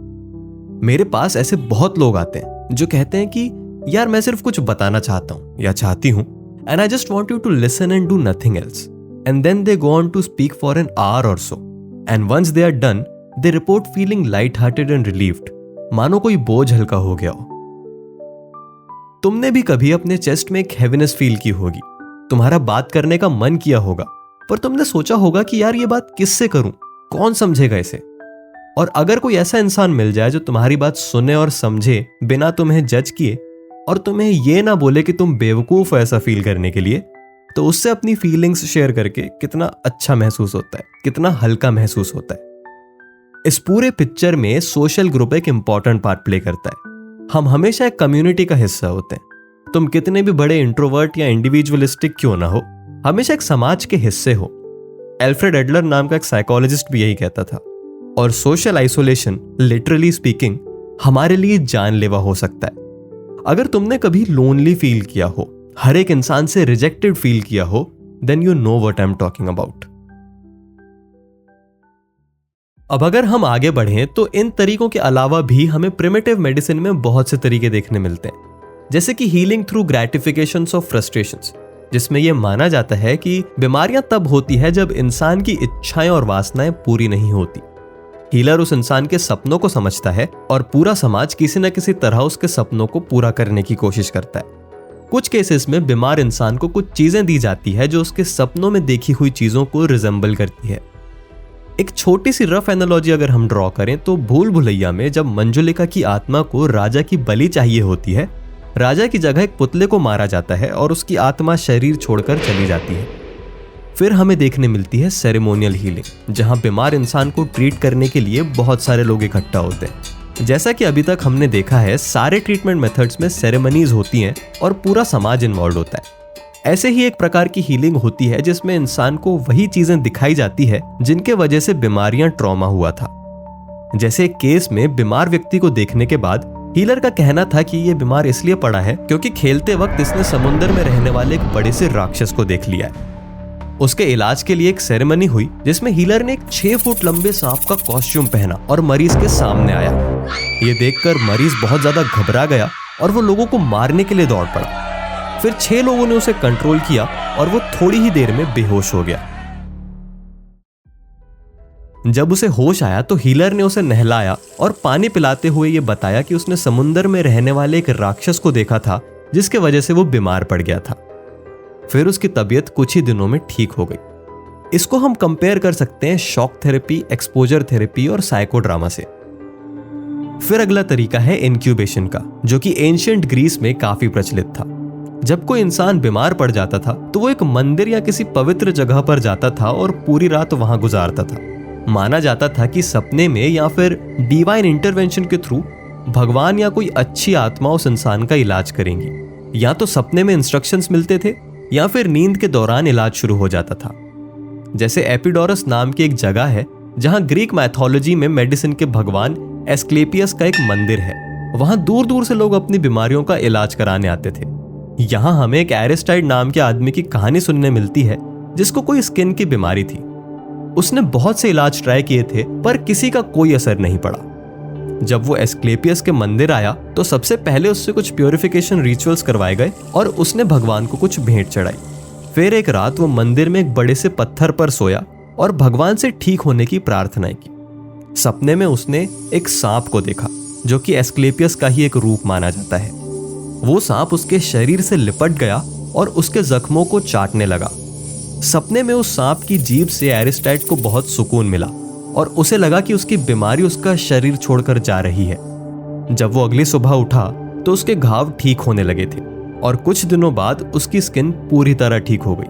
मेरे पास ऐसे बहुत लोग आते हैं जो कहते हैं कि यार मैं सिर्फ कुछ बताना चाहता हूं या चाहती हूं, and I just want you to listen and do nothing else, and then they go on to speak for an hour or so, and once they are done they report feeling light hearted and relieved, मानो कोई बोझ हल्का हो गया हो। तुमने भी कभी अपने चेस्ट में एक हैवीनेस फील की होगी, तुम्हारा बात करने का मन किया होगा, पर तुमने सोचा होगा कि यार ये बात किससे करूं, कौन समझेगा इसे। और अगर कोई ऐसा इंसान मिल जाए जो तुम्हारी बात सुने और समझे बिना तुम्हें जज किए, और तुम्हें ये ना बोले कि तुम बेवकूफ हो ऐसा फील करने के लिए, तो उससे अपनी फीलिंग्स शेयर करके कितना अच्छा महसूस होता है, कितना हल्का महसूस होता है। इस पूरे पिक्चर में सोशल ग्रुप एक इंपॉर्टेंट पार्ट प्ले करता है। हम हमेशा एक कम्युनिटी का हिस्सा होते हैं। तुम कितने भी बड़े इंट्रोवर्ट या इंडिविजुअलिस्टिक क्यों ना हो, हमेशा एक समाज के हिस्से हो। एल्फ्रेड एडलर नाम का एक साइकोलॉजिस्ट भी यही कहता था। और सोशल आइसोलेशन लिटरली स्पीकिंग हमारे लिए जानलेवा हो सकता है। अगर तुमने कभी लोनली फील किया हो, हर एक इंसान से रिजेक्टेड फील किया हो, then you know what I am talking about. अब अगर हम आगे बढ़ें तो इन तरीकों के अलावा भी हमें प्रिमिटिव मेडिसिन में बहुत से तरीके देखने मिलते हैं, जैसे कि healing through gratifications of frustrations, जिसमें यह माना जाता है कि बीमारियां तब होती है जब इंसान की इच्छाएं और वासनाएं पूरी नहीं होती। हीलर उस इंसान के सपनों को समझता है और पूरा समाज किसी न किसी तरह उसके सपनों को पूरा करने की कोशिश करता है। कुछ केसेस में बीमार इंसान को कुछ चीजें दी जाती है जो उसके सपनों में देखी हुई चीजों को रिजेंबल करती है। एक छोटी सी रफ एनालॉजी अगर हम ड्रॉ करें तो भूल भुलैया में जब मंजुलिका की आत्मा को राजा की बलि चाहिए होती है, राजा की जगह एक पुतले को मारा जाता है और उसकी आत्मा शरीर छोड़कर चली जाती है। फिर हमें देखने मिलती है सेरेमोनियल हीलिंग, जहां बीमार इंसान को ट्रीट करने के लिए बहुत सारे लोग इकट्ठा होते हैं। जैसा कि अभी तक हमने देखा है, सारे ट्रीटमेंट मेथड्स में सेरेमनीज होती हैं और पूरा समाज इन्वॉल्व होता है। ऐसे ही एक प्रकार की हीलिंग होती है जिसमें इंसान को वही चीजें दिखाई जाती है जिनके वजह से बीमारियां ट्रॉमा हुआ था। जैसे एक केस में बीमार व्यक्ति को देखने के बाद हीलर का कहना था कि यह बीमार इसलिए पड़ा है क्योंकि खेलते वक्त इसने समुद्र में रहने वाले एक बड़े से राक्षस को देख लिया है। उसके इलाज के लिए एक सेरेमनी हुई जिसमें हीलर ने एक 6 फुट लंबे सांप का कॉस्ट्यूम पहना और मरीज के सामने आया। ये देखकर मरीज बहुत ज्यादा घबरा गया और वो लोगों को मारने के लिए दौड़ पड़ा। फिर 6 लोगों ने उसे कंट्रोल किया और वो थोड़ी ही देर में बेहोश हो गया। जब उसे होश आया तो हीलर ने उसे नहलाया और पानी पिलाते हुए ये बताया कि उसने समुद्र में रहने वाले एक राक्षस को देखा था जिसके वजह से वो बीमार पड़ गया था। फिर उसकी तबीयत कुछ ही दिनों में ठीक हो गई। इसको हम कंपेयर कर सकते हैं शॉक थेरेपी, एक्सपोजर थेरेपी और साइकोड्रामा से। फिर अगला तरीका है इंक्यूबेशन का, जो कि एंशिएंट ग्रीस में काफी प्रचलित था। जब कोई इंसान बीमार पड़ जाता था तो वो एक मंदिर या किसी पवित्र जगह पर जाता था और पूरी रात वहां गुजारता था। माना जाता था कि सपने में या फिर डिवाइन इंटरवेंशन के थ्रू भगवान या कोई अच्छी आत्मा उस इंसान का इलाज करेंगी। या तो सपने में इंस्ट्रक्शंस मिलते थे या फिर नींद के दौरान इलाज शुरू हो जाता था। जैसे एपिडोरस नाम की एक जगह है जहां ग्रीक मैथोलॉजी में मेडिसिन के भगवान एस्क्लेपियस का एक मंदिर है। वहां दूर दूर से लोग अपनी बीमारियों का इलाज कराने आते थे। यहाँ हमें एक एरिस्टाइड नाम के आदमी की कहानी सुनने मिलती है जिसको कोई स्किन की बीमारी थी। उसने बहुत से इलाज ट्राई किए थे पर किसी का कोई असर नहीं पड़ा। जब वो एस्क्लेपियस के मंदिर आया तो सबसे पहले उससे कुछ प्योरिफिकेशन रिचुअल्स करवाए गए और उसने भगवान को कुछ भेंट चढ़ाई। फिर एक रात वो मंदिर में एक बड़े से पत्थर पर सोया और भगवान से ठीक होने की प्रार्थनाएं की। सपने में उसने एक सांप को देखा जो कि एस्क्लेपियस का ही एक रूप माना जाता है। वो सांप उसके शरीर से लिपट गया और उसके जख्मों को चाटने लगा। सपने में उस सांप की जीभ से एरिस्टाइड को बहुत सुकून मिला और उसे लगा कि उसकी बीमारी उसका शरीर छोड़कर जा रही है। जब वो अगली सुबह उठा तो उसके घाव ठीक होने लगे थे और कुछ दिनों बाद उसकी स्किन पूरी तरह ठीक हो गई।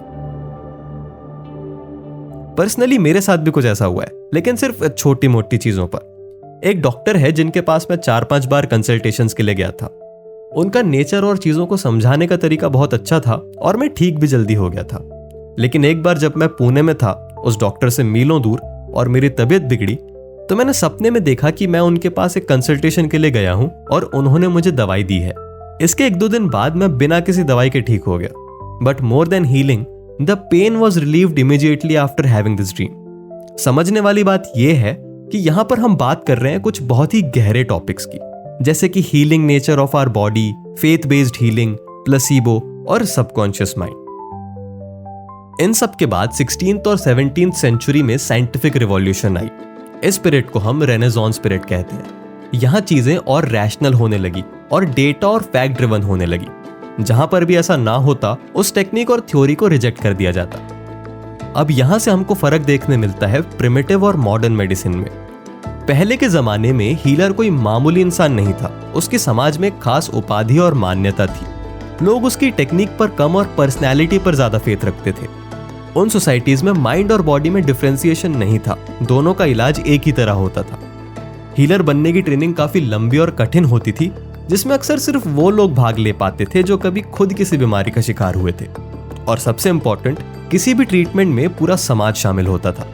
पर्सनली मेरे साथ भी कुछ ऐसा हुआ है, लेकिन सिर्फ छोटी मोटी चीजों पर। एक डॉक्टर है जिनके पास मैं 4-5 बार कंसल्टेशंस के लिए गया था। उनका नेचर और चीजों को समझाने का तरीका बहुत अच्छा था और मैं ठीक भी जल्दी हो गया था। लेकिन एक बार जब मैं पुणे में था, उस डॉक्टर से मीलों दूर, और मेरी तबीयत बिगड़ी तो मैंने सपने में देखा कि मैं उनके पास एक कंसल्टेशन के लिए गया हूं और उन्होंने मुझे दवाई दी है। इसके 1-2 दिन बाद मैं बिना किसी दवाई के ठीक हो गया। But more than healing, the pain was relieved immediately after having this dream. समझने वाली बात यह है कि यहां पर हम बात कर रहे हैं कुछ बहुत ही गहरे टॉपिक्स की, जैसे कि healing nature of our body, faith based healing, placebo और सबकॉन्शियस माइंड। इन सब के बाद 16th और 17th सेंचुरी में साइंटिफिक रिवॉल्यूशन आई। इस पीरियड को हम रेनेसांस पीरियड कहते हैं। यहाँ चीजें और रैशनल होने लगी और डेटा और फैक्ट ड्रिवन होने लगी। जहां पर भी ऐसा ना होता, उस टेक्निक और थ्योरी को रिजेक्ट कर दिया जाता। अब यहां से हमको फर्क देखने मिलता है प्रिमिटिव और मॉडर्न मेडिसिन में। पहले के जमाने में हीलर कोई मामूली इंसान नहीं था, उसकी समाज में खास उपाधि और मान्यता थी। लोग उसकी टेक्निक पर कम और पर्सनैलिटी पर ज्यादा फेथ रखते थे। उन सोसाइटीज में माइंड और बॉडी में डिफरेंशिएशन नहीं था, दोनों का इलाज एक ही तरह होता था। हीलर बनने की ट्रेनिंग काफी लंबी और कठिन होती थी, जिसमें अक्सर सिर्फ वो लोग भाग ले पाते थे जो कभी खुद किसी बीमारी का शिकार हुए थे। और सबसे इंपॉर्टेंट, किसी भी ट्रीटमेंट में पूरा समाज शामिल होता था।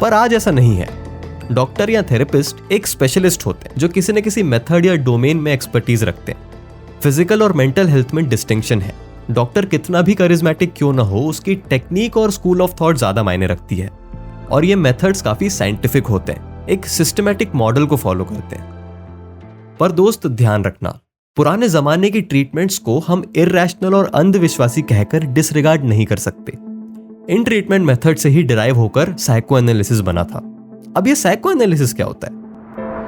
पर आज ऐसा नहीं है। डॉक्टर या थेरेपिस्ट एक स्पेशलिस्ट होते हैं जो किसी न किसी मेथड या डोमेन में एक्सपर्टीज रखते हैं। फिजिकल और मेंटल हेल्थ में डिस्टिंक्शन है। डॉक्टर कितना भी करिज्मेटिक क्यों ना हो, उसकी टेक्निक और स्कूल ऑफ थॉट ज्यादा मायने रखती है। और ये मेथड्स काफी साइंटिफिक होते हैं, एक सिस्टमैटिक मॉडल को फॉलो करते हैं। पर दोस्त ध्यान रखना, पुराने जमाने की ट्रीटमेंट्स को हम इरैशनल और अंधविश्वासी कहकर डिसरिगार्ड नहीं कर सकते। इन ट्रीटमेंट मेथड से ही डिराइव होकर साइको एनालिसिस बना था। अब ये साइको एनालिसिस क्या होता है?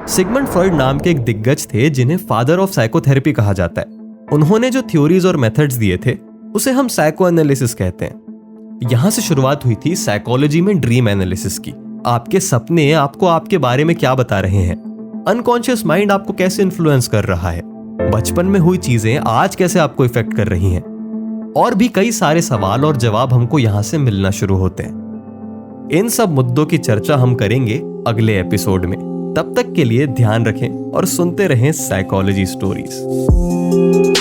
सिगमंड फ्रॉइड नाम के एक दिग्गज थे जिन्हें फादर ऑफ साइकोथेरेपी कहा जाता है। उन्होंने जो थ्योरीज और मेथड्स दिए थे उसे हम साइको एनालिसिस कहते हैं। यहां से शुरुआत हुई थी साइकोलॉजी में ड्रीम एनालिसिस की। आपके सपने आपको आपके बारे में क्या बता रहे हैं? अनकॉन्शियस माइंड आपको कैसे इन्फ्लुएंस कर रहा है? बचपन में हुई चीजें आज कैसे आपको इफेक्ट कर रही हैं? और भी कई सारे सवाल और जवाब हमको यहां से मिलना शुरू होते हैं। इन सब मुद्दों की चर्चा हम करेंगे अगले एपिसोड में। तब तक के लिए ध्यान रखें और सुनते रहें साइकोलॉजी स्टोरीज।